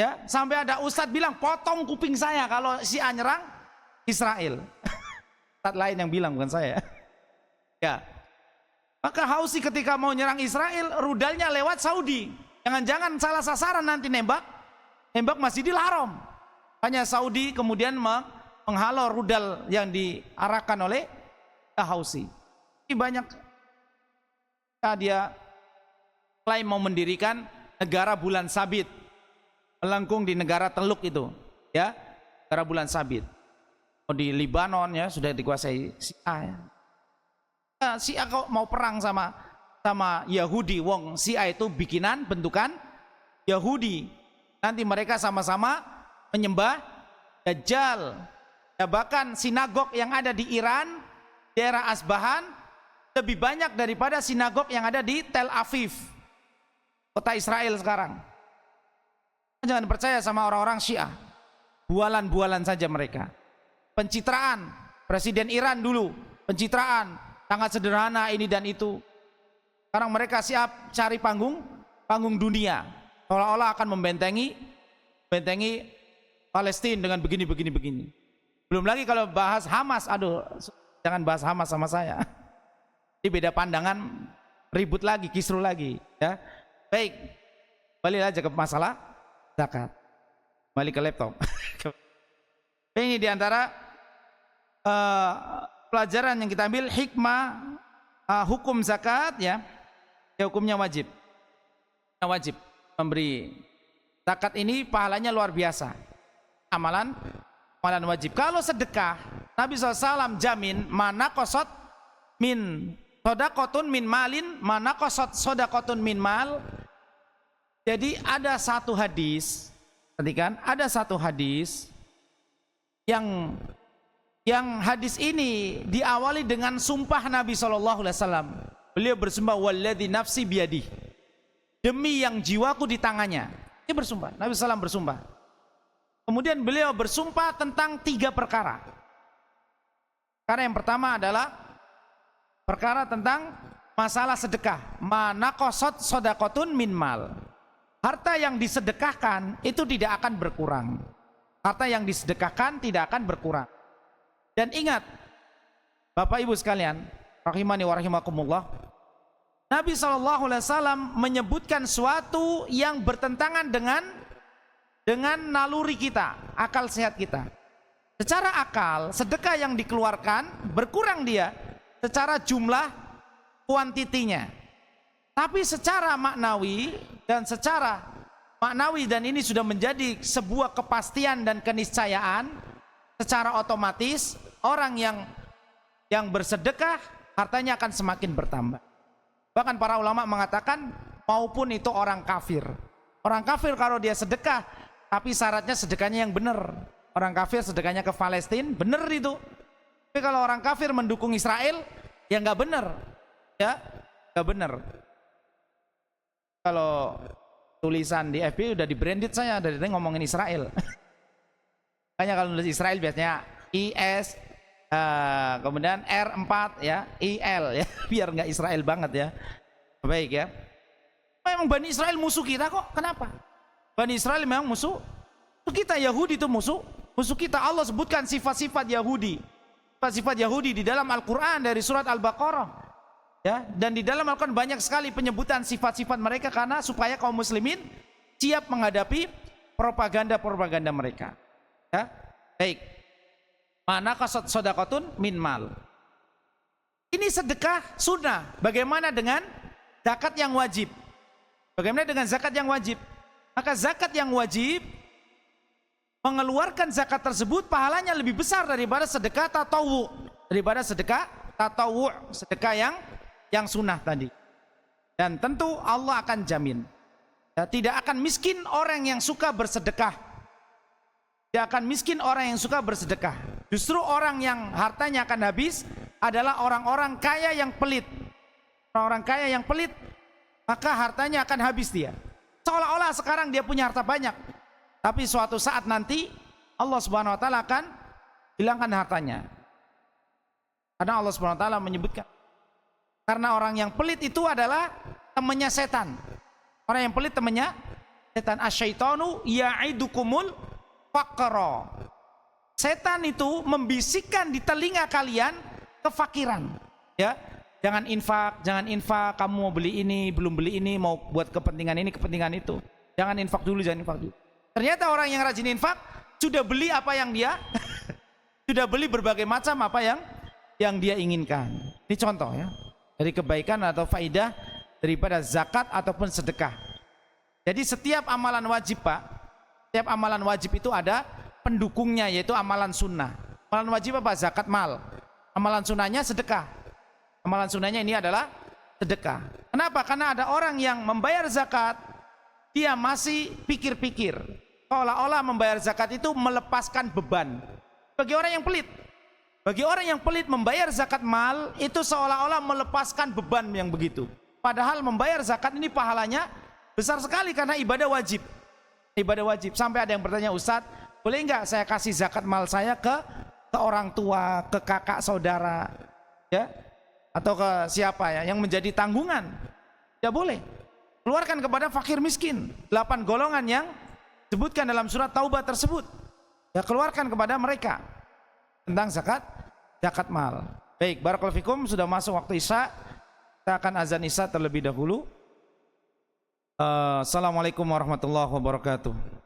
S2: Ya, sampai ada ustadz bilang, potong kuping saya kalau Syiah nyerang Israel. Ustadz lain yang bilang, bukan saya. Ya. Maka Houthi ketika mau nyerang Israel, rudalnya lewat Saudi. Jangan-jangan salah sasaran nanti nembak Masjidil Haram. Hanya Saudi kemudian menghalau rudal yang diarahkan oleh Houthi. Ini banyak. Dia klaim mau mendirikan negara bulan sabit, melengkung di negara Teluk itu, ya, negara bulan sabit. Di Libanon, ya, sudah dikuasai Syiah. Ya. Syiah kok mau perang sama Yahudi, wong Syiah itu bikinan bentukan Yahudi. Nanti mereka sama-sama menyembah Dajjal. Ya, bahkan sinagog yang ada di Iran, daerah Asbahan, lebih banyak daripada sinagog yang ada di Tel Aviv, kota Israel sekarang. Jangan percaya sama orang-orang Syiah. Bualan-bualan saja mereka. Pencitraan Presiden Iran dulu, pencitraan sangat sederhana ini dan itu. Sekarang mereka siap cari panggung dunia, seolah-olah akan membentengi Palestina dengan begini. Belum lagi kalau bahas Hamas, aduh, jangan bahas Hamas sama saya. Ini beda pandangan, ribut lagi, kisruh lagi, ya. Baik, balik aja ke masalah zakat. Balik ke laptop. Ini diantara pelajaran yang kita ambil, hikmah hukum zakat, ya. Ya, hukumnya wajib. Wajib memberi Zakat ini pahalanya luar biasa. Amalan wajib. Kalau sedekah, Nabi SAW jamin mana kosot min sodakotun min malin, mana kosot sodakotun min mal. Jadi ada satu hadis, perhatikan, ada satu hadis yang hadis ini diawali dengan sumpah Nabi SAW. Beliau bersumpah, walladzi nafsi biyadih, demi yang jiwaku di tangannya. Dia bersumpah, Nabi SAW bersumpah. Kemudian beliau bersumpah tentang 3 perkara. Karena yang pertama adalah perkara tentang masalah sedekah. Manaqasat sodakotun min mal. Harta yang disedekahkan itu tidak akan berkurang. Harta yang disedekahkan tidak akan berkurang. Dan ingat, Bapak Ibu sekalian, rahimani wa rahimakumullah, Nabi SAW menyebutkan suatu yang bertentangan dengan naluri kita, akal sehat kita. Secara akal, sedekah yang dikeluarkan berkurang dia secara jumlah kuantitinya. Tapi secara maknawi dan ini sudah menjadi sebuah kepastian dan keniscayaan, secara otomatis orang yang bersedekah hartanya akan semakin bertambah. Bahkan para ulama mengatakan maupun itu orang kafir. Orang kafir kalau dia sedekah, tapi syaratnya sedekahnya yang benar. Orang kafir sedekahnya ke Palestina, benar itu. Tapi kalau orang kafir mendukung Israel, ya nggak benar, ya nggak benar. Kalau tulisan di FB udah di-branded saya dari tadi ngomongin Israel. Makanya kalau nulis Israel biasanya IS, kemudian R4 ya, IL ya, biar nggak Israel banget ya. Baik ya. Memang Bani Israel musuh kita kok, kenapa? Bani Israel memang musuh kita, Yahudi itu musuh kita. Allah sebutkan sifat-sifat Yahudi, sifat-sifat Yahudi di dalam Al-Quran dari surat Al-Baqarah ya, dan di dalam Al-Quran banyak sekali penyebutan sifat-sifat mereka karena supaya kaum muslimin siap menghadapi propaganda mereka ya. Baik, mana kasat sodakotun min mal, ini sedekah sunnah. Bagaimana dengan zakat yang wajib? Bagaimana dengan zakat yang wajib? Maka zakat yang wajib, mengeluarkan zakat tersebut pahalanya lebih besar daripada sedekah tatawu, sedekah yang sunnah tadi. Dan tentu Allah akan jamin ya, tidak akan miskin orang yang suka bersedekah. Tidak akan miskin orang yang suka bersedekah. Justru orang yang hartanya akan habis adalah orang-orang kaya yang pelit. Orang-orang kaya yang pelit, maka hartanya akan habis dia. Seolah-olah sekarang dia punya harta banyak, tapi suatu saat nanti Allah Subhanahu wa taala akan hilangkan hartanya. Karena Allah Subhanahu wa taala menyebutkan, karena orang yang pelit itu adalah temannya setan. Orang yang pelit temannya setan. Asyaitonu ya'idukumul faqra. Setan itu membisikkan di telinga kalian kefakiran, ya. Jangan infak, kamu mau beli ini, belum beli ini, mau buat kepentingan ini, kepentingan itu. Jangan infak dulu. Ternyata orang yang rajin infak sudah beli apa yang dia sudah beli berbagai macam apa yang dia inginkan. Ini contoh ya dari kebaikan atau faidah daripada zakat ataupun sedekah. Jadi setiap amalan wajib, Pak, setiap amalan wajib itu ada pendukungnya, yaitu amalan sunnah. Amalan wajib apa? Zakat mal. Amalan sunnahnya sedekah. Amalan sunnahnya ini adalah sedekah. Kenapa? Karena ada orang yang membayar zakat, dia masih pikir-pikir, seolah-olah membayar zakat itu melepaskan beban. Bagi orang yang pelit, membayar zakat mal itu seolah-olah melepaskan beban yang begitu. Padahal membayar zakat ini pahalanya besar sekali karena ibadah wajib. Sampai ada yang bertanya, Ustadz, boleh nggak saya kasih zakat mal saya ke orang tua, ke kakak saudara, ya? Atau ke siapa ya yang menjadi tanggungan? Tidak boleh. Keluarkan kepada fakir miskin. 8 golongan yang disebutkan dalam surat Taubah tersebut. Ya, keluarkan kepada mereka tentang zakat mal. Baik, barakallahu fikum, sudah masuk waktu Isya. Kita akan azan Isya terlebih dahulu. Assalamualaikum warahmatullahi wabarakatuh.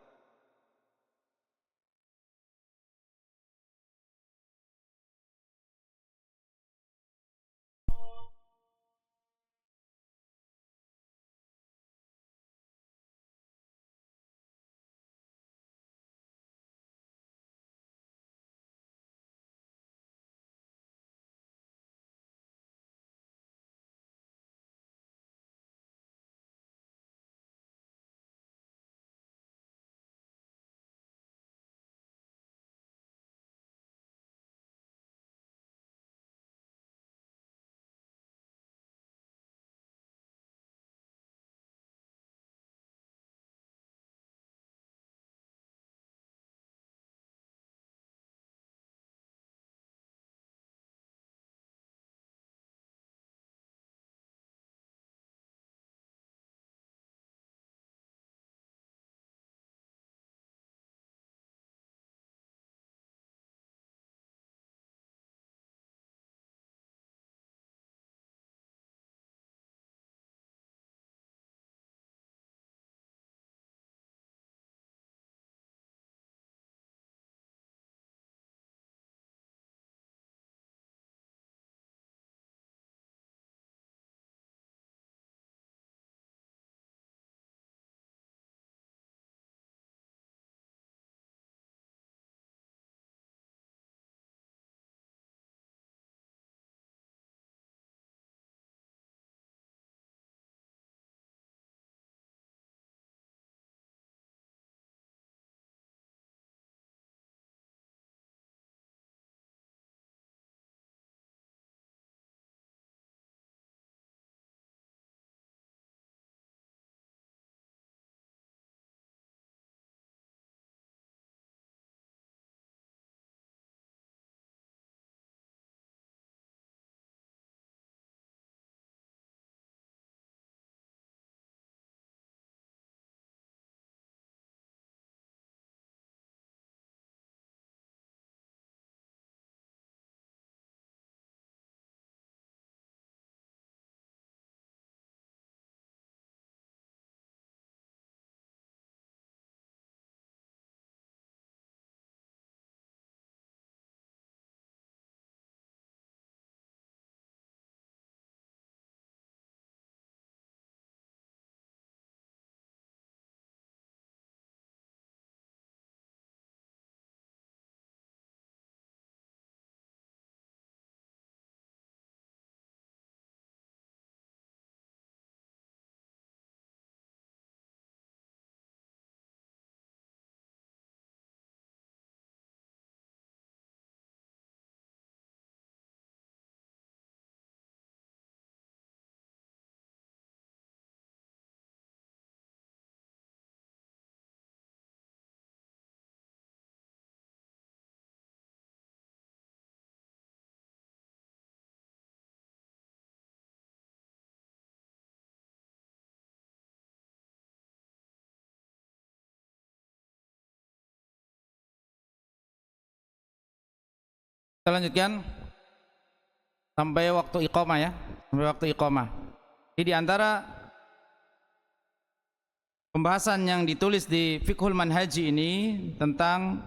S1: Kita lanjutkan sampai waktu iqamah ya, sampai waktu iqamah. Jadi di antara pembahasan yang ditulis di Fiqhul Manhaji ini tentang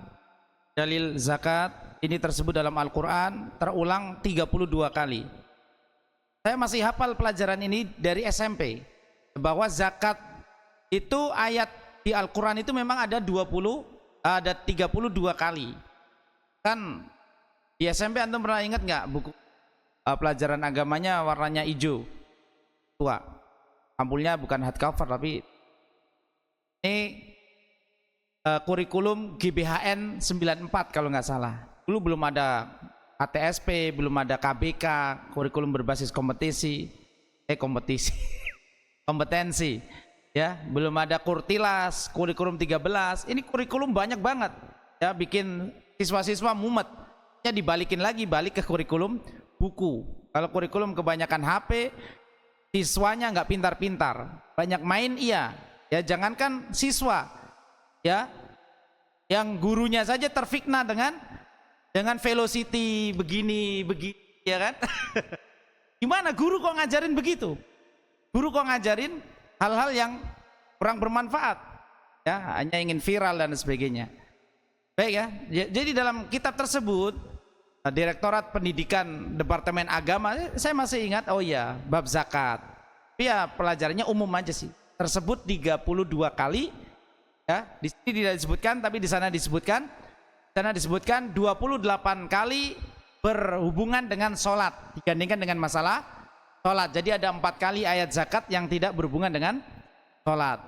S1: dalil zakat, ini tersebut dalam Al-Quran terulang 32 kali. Saya masih hafal pelajaran ini dari SMP, bahwa zakat itu ayat di Al-Quran itu memang ada 32 kali. Kan di SMP antum pernah ingat nggak buku pelajaran agamanya warnanya hijau tua, ampulnya bukan hardcover tapi ini kurikulum GBHN 94 kalau nggak salah. Dulu belum ada ATSP, belum ada KBK, kurikulum berbasis kompetensi, ya, belum ada Kurtilas, kurikulum 13. Ini kurikulum banyak banget, ya, bikin siswa-siswa mumet. Ya dibalikin lagi, balik ke kurikulum buku. Kalau kurikulum kebanyakan HP, siswanya nggak pintar-pintar, banyak main, iya. Ya jangankan siswa, ya, yang gurunya saja terfikna dengan velocity begini, ya kan? Gimana guru kok ngajarin begitu? Guru kok ngajarin hal-hal yang kurang bermanfaat, ya, hanya ingin viral dan sebagainya. Baik ya, jadi dalam kitab tersebut Direktorat Pendidikan Departemen Agama, saya masih ingat, oh ya, bab zakat. Ya pelajarannya umum aja sih. Tersebut 32 kali, ya. Di sini tidak disebutkan, tapi di sana disebutkan. Di sana disebutkan 28 kali berhubungan dengan sholat dibandingkan dengan masalah sholat. Jadi ada 4 kali ayat zakat yang tidak berhubungan dengan sholat.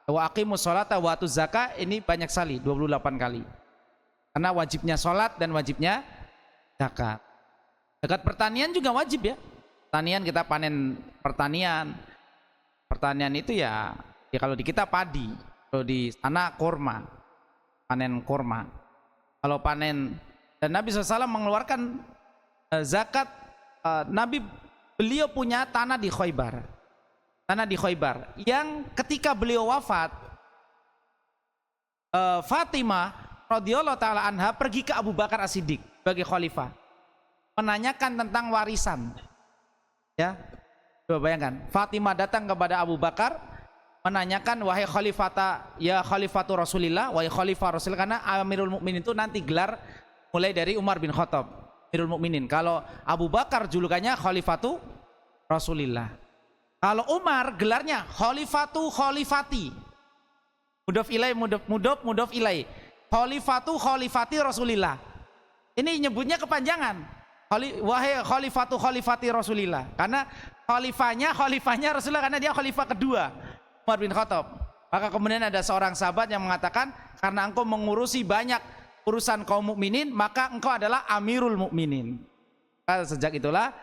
S1: Wa aqimus sholata wa atuz zakah, ini banyak sekali, 28 kali. Karena wajibnya sholat dan wajibnya zakat. Zakat pertanian juga wajib ya. Pertanian, kita panen pertanian. Pertanian itu ya kalau di kita padi, kalau di sana korma, panen korma. Kalau panen, dan Nabi SAW mengeluarkan zakat, beliau punya tanah di Khaybar. Tanah di Khaybar yang ketika beliau wafat, Fatimah radhiyallahu taala anha pergi ke Abu Bakar As-Siddiq sebagai khalifah, menanyakan tentang warisan. Ya, coba bayangkan, Fatimah datang kepada Abu Bakar menanyakan, wahai khalifata, ya khalifatu Rasulillah, wahai khalifah Rasul, karena Amirul Mukminin itu nanti gelar mulai dari Umar bin Khattab, Amirul Mukminin. Kalau Abu Bakar julukannya khalifatu Rasulillah. Kalau Umar gelarnya khalifatu khalifati. Mudhof ilaih, mudhof ilaih. Khalifatu khalifati Rasulillah. Ini nyebutnya kepanjangan. Wahai khalifatu khalifati Rasulillah. Karena khalifahnya Rasulullah, karena dia khalifah kedua, Umar bin Khattab. Maka kemudian ada seorang sahabat yang mengatakan, karena engkau mengurusi banyak urusan kaum mukminin, maka engkau adalah Amirul Mukminin. Sejak itulah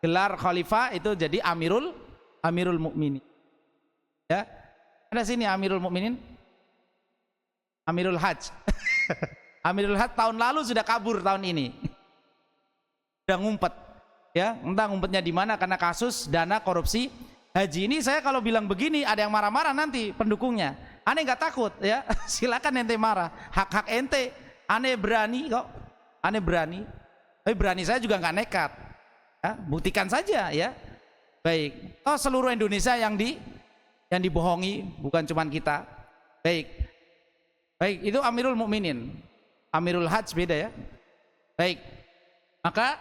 S1: gelar khalifah itu jadi Amirul Mukminin. Ya. Ada sini Amirul Mukminin. Amirul Hajj. Amirul Hajj tahun lalu sudah kabur tahun ini. Sudah ngumpet. Ya, entah ngumpetnya di mana karena kasus dana korupsi haji ini. Saya kalau bilang begini ada yang marah-marah nanti pendukungnya. Aneh nggak takut ya. Silakan ente marah. Hak-hak ente. Aneh berani kok. Aneh berani. Tapi berani saya juga nggak nekat. Ya, buktikan saja ya. Baik. Oh, seluruh Indonesia yang dibohongi, bukan cuma kita. Baik. Baik, itu Amirul Mukminin. Amirul Hajj beda ya. Baik. Maka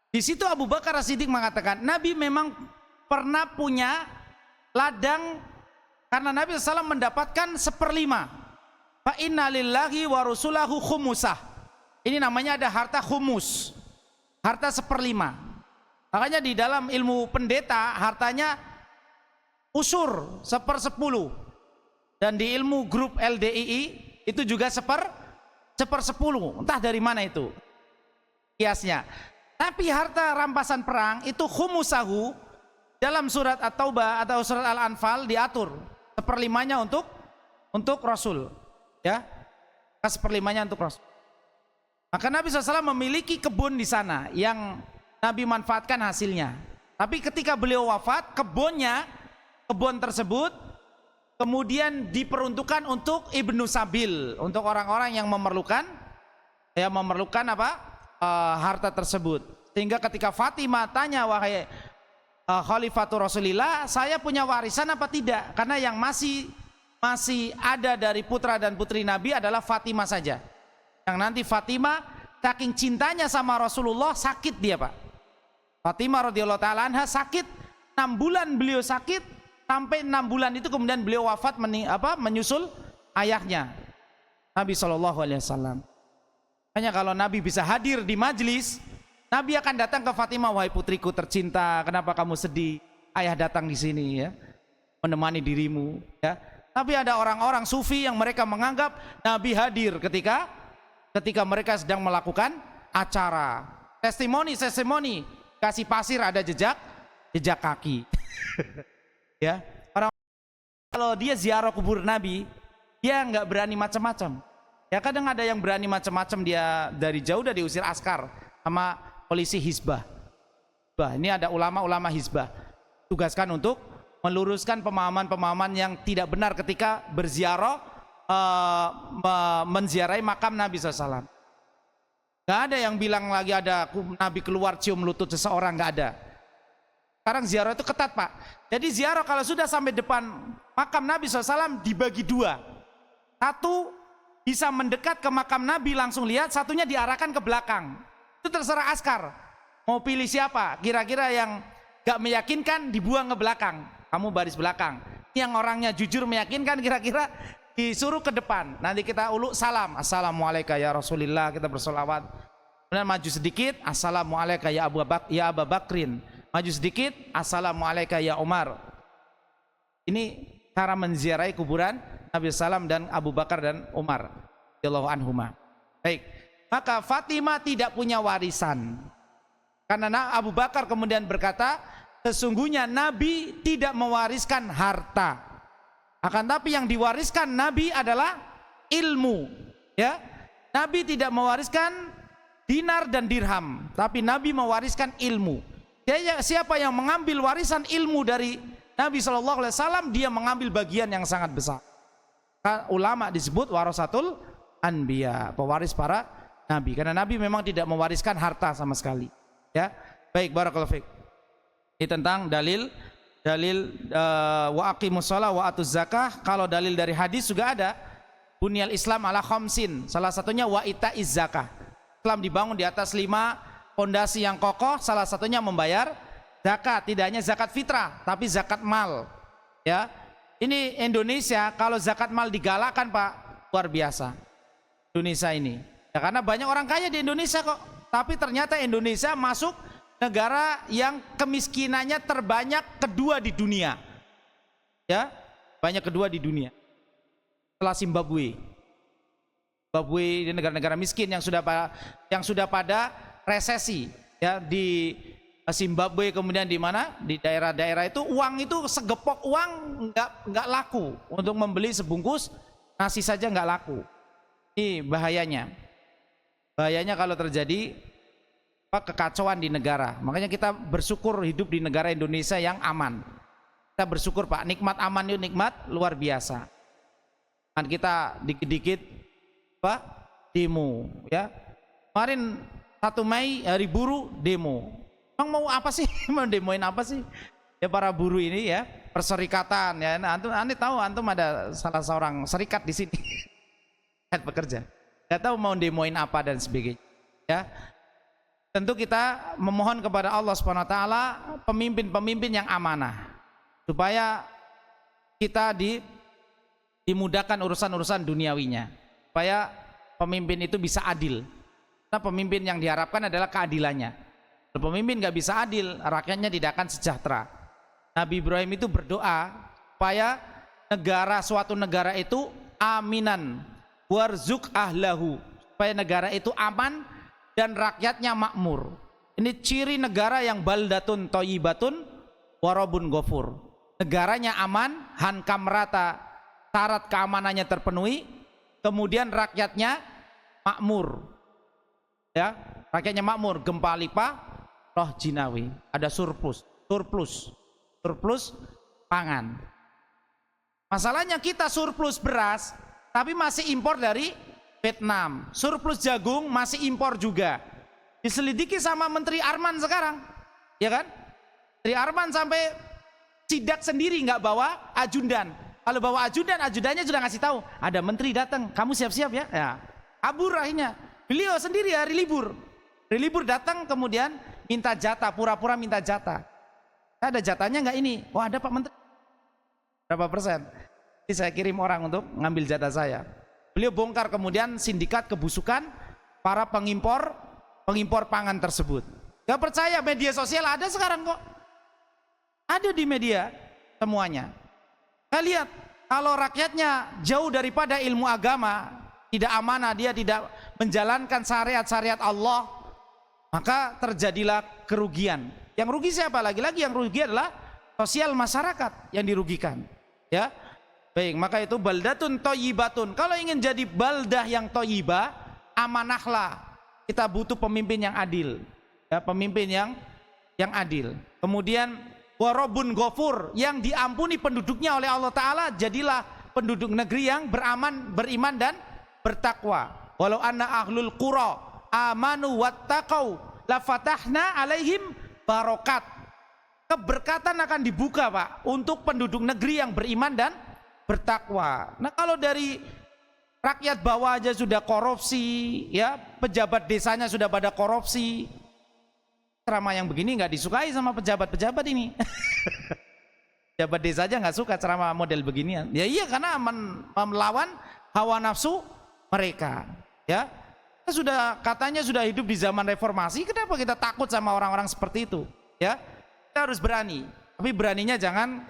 S1: di situ Abu Bakar As-Siddiq mengatakan, Nabi memang pernah punya ladang, karena Nabi SAW mendapatkan 1/5. Fa inna lillahi wa rasulahu khumusah. Ini namanya ada harta khumus. Harta 1/5. Makanya di dalam ilmu pendeta hartanya usur 1/10. Dan di ilmu grup LDII itu juga 1/10. Entah dari mana itu kiasnya. Tapi harta rampasan perang itu khumusahu, dalam surat At-Taubah atau surat Al-Anfal diatur 1/5-nya untuk Rasul, ya, 1/5-nya untuk Rasul. Maka Nabi SAW memiliki kebun di sana yang Nabi manfaatkan hasilnya. Tapi ketika beliau wafat, kebun tersebut kemudian diperuntukkan untuk Ibnu Sabil, untuk orang-orang yang memerlukan apa?
S2: harta tersebut. Sehingga ketika Fatimah tanya, wahai Khalifatul Rasulillah, saya punya warisan apa tidak? Karena yang masih ada dari putra dan putri Nabi adalah Fatimah saja. Yang nanti Fatimah saking cintanya sama Rasulullah sakit dia, Pak. Fatimah radhiyallahu taala anha sakit 6 bulan, beliau sakit sampai 6 bulan itu kemudian beliau wafat menyusul ayahnya Nabi SAW. Hanya kalau Nabi bisa hadir di majlis, Nabi akan datang ke Fatimah, wahai putriku tercinta, kenapa kamu sedih? Ayah datang di sini ya, menemani dirimu ya. Tapi ada orang-orang sufi yang mereka menganggap Nabi hadir ketika mereka sedang melakukan acara testimoni, kasih pasir ada jejak kaki. Ya, orang kalau dia ziarah kubur Nabi, dia nggak berani macam-macam. Ya kadang ada yang berani macam-macam, dia dari jauh udah diusir askar sama polisi Hizbah. Ini ada ulama-ulama Hizbah tugaskan untuk meluruskan pemahaman-pemahaman yang tidak benar ketika berziarah, menziarahi makam Nabi SAW. Gak ada yang bilang lagi ada Nabi keluar cium lutut seseorang, gak ada. Sekarang ziarah itu ketat, Pak. Jadi ziarah kalau sudah sampai depan makam Nabi SAW dibagi 2. Satu bisa mendekat ke makam Nabi langsung lihat, satunya diarahkan ke belakang. Itu terserah askar mau pilih siapa. Kira-kira yang gak meyakinkan dibuang ke belakang, kamu baris belakang. Yang orangnya jujur meyakinkan kira-kira disuruh ke depan. Nanti kita uluk salam, assalamualaikum ya Rasulillah, kita bersolawat. Kemudian maju sedikit, assalamualaikum ya Abu Bakrin. Maju sedikit, assalamualaikum ya Umar. Ini cara menziarahi kuburan Nabi SAW dan Abu Bakar dan Umar radhiyallahu anhuma. Baik, maka Fatimah tidak punya warisan. Karena Abu Bakar kemudian berkata, sesungguhnya Nabi tidak mewariskan harta, akan tapi yang diwariskan Nabi adalah ilmu. Ya, Nabi tidak mewariskan dinar dan dirham, tapi Nabi mewariskan ilmu. Siapa yang mengambil warisan ilmu dari Nabi SAW, dia mengambil bagian yang sangat besar. Ulama disebut warasatul anbiya, pewaris para nabi, karena Nabi memang tidak mewariskan harta sama sekali. Ya, baik, barakallahu fiik. Ini tentang dalil wa aqimus shalah wa atuz zakah. Kalau dalil dari hadis juga ada, bunyal Islam ala khamsin, salah satunya wa itaiz zakah. Islam dibangun di atas 5 fondasi yang kokoh, salah satunya membayar zakat. Tidak hanya zakat fitrah, tapi zakat mal. Ya, ini Indonesia kalau zakat mal digalakkan, Pak, luar biasa Indonesia ini. Ya, karena banyak orang kaya di Indonesia kok, tapi ternyata Indonesia masuk negara yang kemiskinannya terbanyak kedua di dunia. Ya, banyak kedua di dunia setelah Zimbabwe. Zimbabwe, negara-negara miskin yang sudah pada resesi. Ya, di Zimbabwe, kemudian di mana, di daerah-daerah itu uang itu segepok uang nggak laku, untuk membeli sebungkus nasi saja nggak laku. Ini bahayanya kalau terjadi kekacauan di negara. Makanya kita bersyukur hidup di negara Indonesia yang aman. Kita bersyukur, Pak, nikmat aman itu nikmat luar biasa. Dan kita dikit-dikit demo, ya. Kemarin 1 Mei hari buruh demo. Emang mau apa sih? Mau demoin apa sih? Ya para buruh ini ya, perserikatan ya. Nah, antum ada salah seorang serikat di sini. Pekerja. Gak tahu mau demoin apa dan sebagainya. Ya. Tentu kita memohon kepada Allah Subhanahu wa taala pemimpin-pemimpin yang amanah, supaya kita dimudahkan urusan-urusan duniawinya, supaya pemimpin itu bisa adil. Karena pemimpin yang diharapkan adalah keadilannya. Kalau pemimpin nggak bisa adil, rakyatnya tidak akan sejahtera. Nabi Ibrahim itu berdoa supaya suatu negara itu aminan warzuk ahlahu, supaya negara itu aman dan rakyatnya makmur. Ini ciri negara yang baldatun thayyibatun warabun ghafur. Negaranya aman, hankam merata, syarat keamanannya terpenuhi, kemudian rakyatnya makmur. Ya, rakyatnya makmur, gempa lipa, roh jinawi, ada surplus pangan. Masalahnya kita surplus beras, tapi masih impor dari Vietnam. Surplus jagung masih impor juga. diselidiki sama Menteri Arman sekarang, ya kan? Menteri Arman sampai sidak sendiri nggak bawa ajudan. Kalau bawa ajudan, ajudannya sudah ngasih tahu ada menteri datang, kamu siap-siap ya. Ya, kabur akhirnya. Beliau sendiri hari libur datang kemudian minta jatah, pura-pura minta jatah. Ada jatahnya nggak ini? Oh ada Pak Menteri. Berapa persen? Jadi saya kirim orang untuk ngambil jatah saya. Beliau bongkar kemudian sindikat kebusukan para pengimpor pangan tersebut. Gak percaya, media sosial ada sekarang kok. Ada di media semuanya. Saya lihat kalau rakyatnya jauh daripada ilmu agama, tidak amanah, dia tidak menjalankan syariat-syariat Allah, maka terjadilah kerugian. Yang rugi siapa? Lagi-lagi yang rugi adalah sosial masyarakat yang dirugikan. Ya, baik, maka itu baldatun thayyibatun. Kalau ingin jadi baldah yang thayyibah, amanahlah. Kita butuh pemimpin yang adil, ya, pemimpin yang adil. Kemudian warobun ghafur, yang diampuni penduduknya oleh Allah Ta'ala. Jadilah penduduk negeri yang beriman dan bertakwa. Walau anna ahlul qura amanu wattaqau la fatahna alaihim barokat. Keberkatan akan dibuka Pak untuk penduduk negeri yang beriman dan bertakwa. Nah kalau dari rakyat bawah aja sudah korupsi, ya, pejabat desanya sudah pada korupsi, ceramah yang begini nggak disukai sama pejabat-pejabat ini. Pejabat desa aja nggak suka ceramah model beginian. Ya iya, karena melawan hawa nafsu mereka. Ya, katanya sudah hidup di zaman reformasi. Kenapa kita takut sama orang-orang seperti itu? Ya, kita harus berani. Tapi beraninya jangan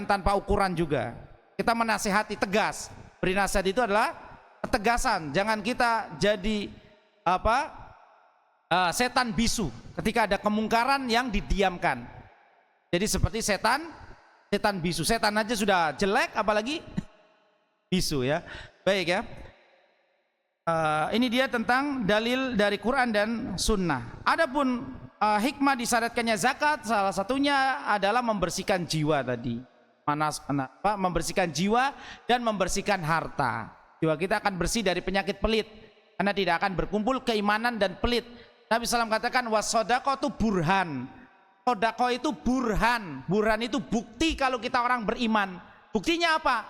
S2: tanpa ukuran juga. Kita menasihati tegas. Beri nasihat itu adalah ketegasan. Jangan kita jadi setan bisu ketika ada kemungkaran yang didiamkan. Jadi seperti setan bisu. Setan aja sudah jelek, apalagi bisu, ya. Baik, ya. Ini dia tentang dalil dari Quran dan Sunnah. Adapun hikmah disyaratkannya zakat, salah satunya adalah membersihkan jiwa tadi. Membersihkan jiwa dan membersihkan harta. Jiwa kita akan bersih dari penyakit pelit, karena tidak akan berkumpul keimanan dan pelit. Nabi SAW katakan wasodaqah itu burhan. Sodaqah itu burhan. Burhan itu bukti kalau kita orang beriman. Buktinya apa?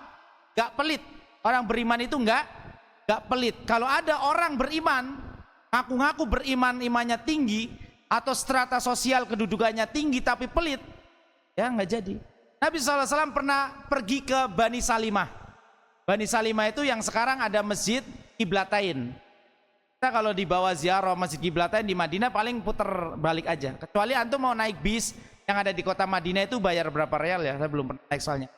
S2: Gak pelit. Orang beriman itu gak pelit. Kalau ada orang beriman, ngaku-ngaku beriman, imannya tinggi, atau strata sosial kedudukannya tinggi tapi pelit, ya nggak jadi. Nabi SAW pernah pergi ke Bani Salimah. Bani Salimah itu yang sekarang ada masjid Qiblatain. Kita kalau dibawa ziarah masjid Qiblatain di Madinah paling puter balik aja. Kecuali antum mau naik bis yang ada di kota Madinah itu bayar berapa real ya? Saya belum pernah naik soalnya.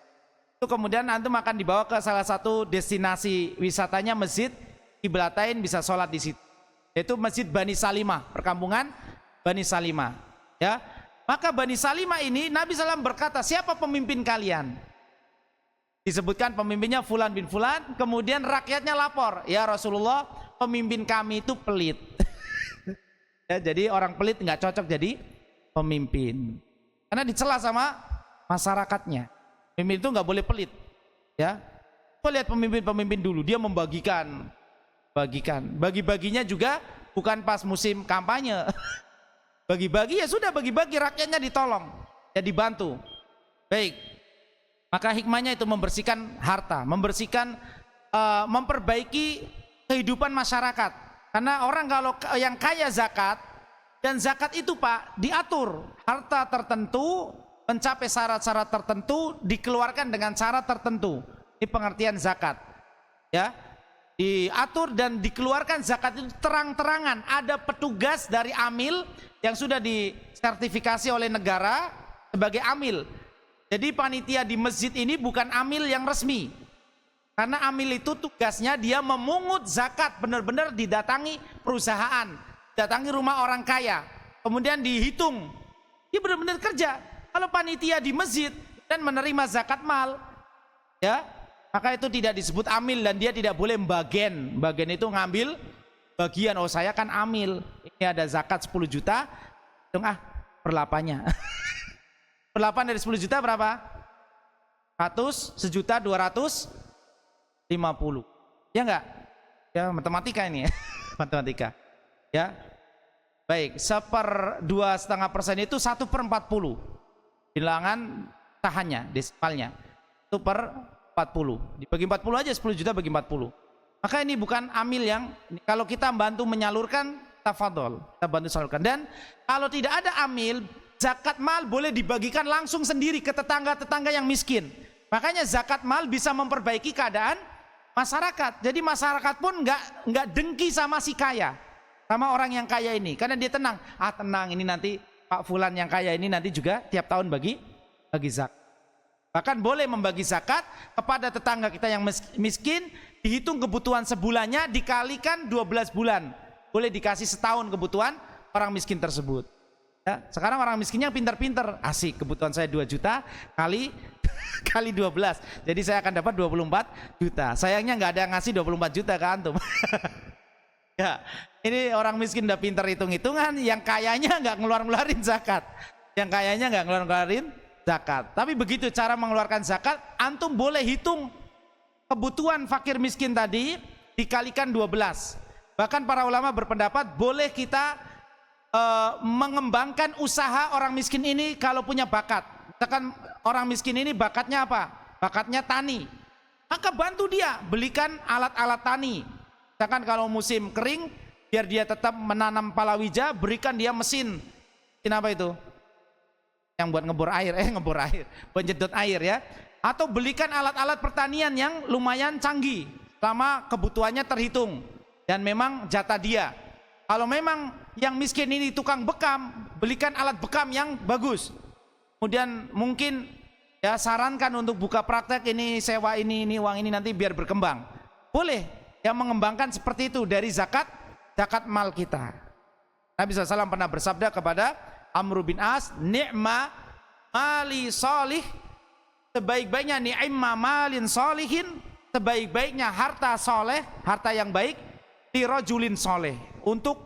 S2: Itu kemudian antum akan dibawa ke salah satu destinasi wisatanya masjid Qiblatain, bisa sholat di situ. Yaitu Masjid Bani Salimah, perkampungan Bani Salimah. Ya. Maka Bani Salimah ini Nabi SAW berkata, siapa pemimpin kalian? Disebutkan pemimpinnya Fulan bin Fulan. Kemudian rakyatnya lapor, ya Rasulullah, pemimpin kami itu pelit. Ya, jadi orang pelit nggak cocok jadi pemimpin, karena dicela sama masyarakatnya. Pemimpin itu nggak boleh pelit. Ya, kita lihat pemimpin-pemimpin dulu, dia bagi-baginya juga bukan pas musim kampanye. Bagi-bagi ya sudah, bagi-bagi, rakyatnya ditolong, ya dibantu. Baik, maka hikmahnya itu membersihkan harta, memperbaiki kehidupan masyarakat. Karena orang kalau yang kaya zakat, dan zakat itu Pak diatur, harta tertentu mencapai syarat-syarat tertentu dikeluarkan dengan cara tertentu. Ini pengertian zakat, ya. Diatur dan dikeluarkan zakat itu terang-terangan. Ada petugas dari amil yang sudah disertifikasi oleh negara sebagai amil. Jadi panitia di masjid ini bukan amil yang resmi, karena amil itu tugasnya dia memungut zakat, benar-benar didatangi perusahaan, datangi rumah orang kaya, kemudian dihitung. Dia benar-benar kerja. Kalau panitia di masjid dan menerima zakat mal, ya, maka itu tidak disebut amil dan dia tidak boleh bagian itu ngambil bagian. Oh saya kan amil, ini ada zakat 10 juta, hitung per-8-nya. Per-8 dari 10 juta berapa? 100, 1.250.000. Ya enggak? Ya matematika ini ya. Matematika. Ya. Baik, 1/2,5% itu 1/40 bilangan tahannya, desimalnya 1/40 dibagi 40 aja, 10 juta bagi 40. Maka ini bukan amil yang, kalau kita bantu menyalurkan, tafadhol, kita bantu salurkan. Dan kalau tidak ada amil, zakat mal boleh dibagikan langsung sendiri ke tetangga-tetangga yang miskin. Makanya zakat mal bisa memperbaiki keadaan masyarakat. Jadi masyarakat pun nggak dengki sama si kaya, sama orang yang kaya ini, karena dia tenang. Tenang, ini nanti Pak Fulan yang kaya ini nanti juga tiap tahun bagi zakat. Bahkan boleh membagi zakat kepada tetangga kita yang miskin, dihitung kebutuhan sebulannya dikalikan 12 bulan. Boleh dikasih setahun kebutuhan orang miskin tersebut. Ya, sekarang orang miskinnya pintar-pintar, asik, kebutuhan saya 2 juta kali 12. Jadi saya akan dapat 24 juta. Sayangnya nggak ada yang ngasih 24 juta ke antum. Ya, ini orang miskin udah pintar hitung-hitungan, yang kayanya nggak ngeluarin zakat. Yang kayanya nggak ngeluarin zakat. Tapi begitu cara mengeluarkan zakat, antum boleh hitung kebutuhan fakir miskin tadi dikalikan 12. Bahkan para ulama berpendapat boleh kita mengembangkan usaha orang miskin ini kalau punya bakat. Misalkan orang miskin ini bakatnya apa? Bakatnya tani. Maka bantu dia, belikan alat-alat tani. Misalkan kalau musim kering, biar dia tetap menanam palawija, berikan dia mesin. Mesin apa itu? Yang buat ngebor air, buat jedot air ya. Atau belikan alat-alat pertanian yang lumayan canggih, selama kebutuhannya terhitung dan memang jatah dia. Kalau memang yang miskin ini tukang bekam, belikan alat bekam yang bagus. Kemudian mungkin ya sarankan untuk buka praktek, ini sewa ini uang ini nanti biar berkembang. Boleh yang mengembangkan seperti itu dari zakat mal kita. Nabi SAW pernah bersabda kepada Amr bin As, ni'ma mali solih, sebaik-baiknya ni'ma malin solihin, sebaik-baiknya harta soleh, harta yang baik, lirojulin soleh, untuk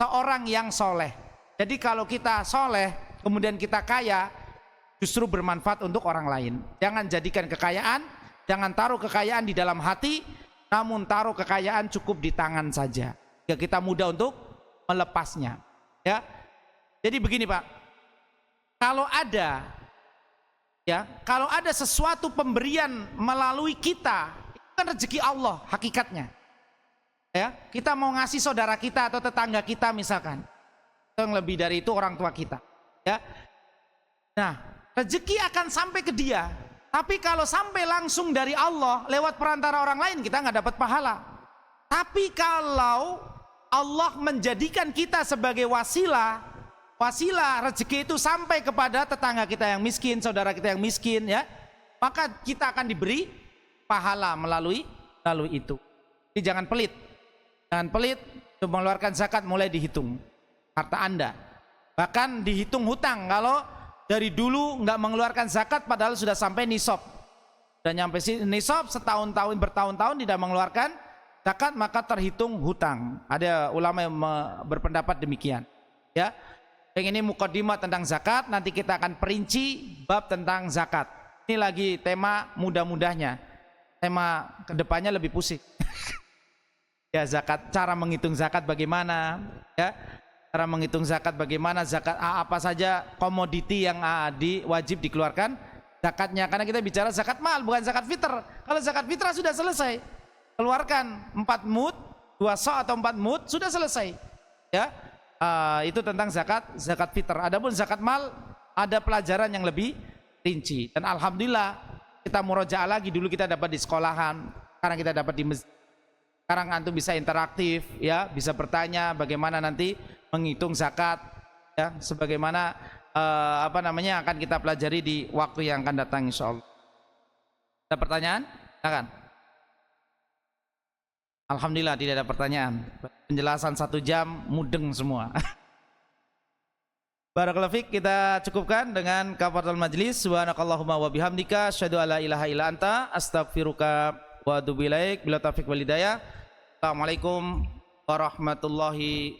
S2: seorang yang soleh. Jadi kalau kita soleh kemudian kita kaya, justru bermanfaat untuk orang lain. Jangan jadikan kekayaan, jangan taruh kekayaan di dalam hati, namun taruh kekayaan cukup di tangan saja, ya kita mudah untuk melepasnya. Ya, jadi begini Pak, kalau ada sesuatu pemberian melalui kita, itu kan rezeki Allah hakikatnya. Ya, kita mau ngasih saudara kita atau tetangga kita misalkan, yang lebih dari itu orang tua kita. Ya, nah rezeki akan sampai ke dia. Tapi kalau sampai langsung dari Allah lewat perantara orang lain, kita nggak dapat pahala. Tapi kalau Allah menjadikan kita sebagai wasilah rezeki itu sampai kepada tetangga kita yang miskin, saudara kita yang miskin, ya, maka kita akan diberi pahala melalui itu. Jadi jangan pelit, untuk mengeluarkan zakat mulai dihitung harta Anda. Bahkan dihitung hutang, kalau dari dulu nggak mengeluarkan zakat padahal sudah sampai nisab, sudah nyampe nisab, bertahun-tahun tidak mengeluarkan zakat, maka terhitung hutang. Ada ulama yang berpendapat demikian. Ya, yang ini mukadimah tentang zakat. Nanti kita akan perinci bab tentang zakat. Ini lagi tema mudah-mudahnya. Tema kedepannya lebih pusing. Ya, zakat, cara menghitung zakat bagaimana? Ya. Cara menghitung zakat bagaimana, zakat apa saja komoditi yang wajib dikeluarkan zakatnya, karena kita bicara zakat mal bukan zakat fitr. Kalau zakat fitrah sudah selesai, keluarkan 4 mud, 2 sa' atau 4 mud, sudah selesai ya. Itu tentang zakat fitr. Adapun zakat mal ada pelajaran yang lebih rinci, dan alhamdulillah kita murojaah lagi. Dulu kita dapat di sekolahan, sekarang kita dapat di masjid. Sekarang antum bisa interaktif ya, bisa bertanya bagaimana nanti menghitung zakat ya, sebagaimana akan kita pelajari di waktu yang akan datang insyaallah. Ada pertanyaan? Silakan. Alhamdulillah tidak ada pertanyaan. Penjelasan 1 jam mudeng semua. Barakallahu fiik, kita cukupkan dengan kafaratul majlis. Subhanakallahumma wa bihamdika asyhadu alla ilaha illa anta astaghfiruka wa atubu ilaik. Bila taufiq wal hidayah. Assalamualaikum warahmatullahi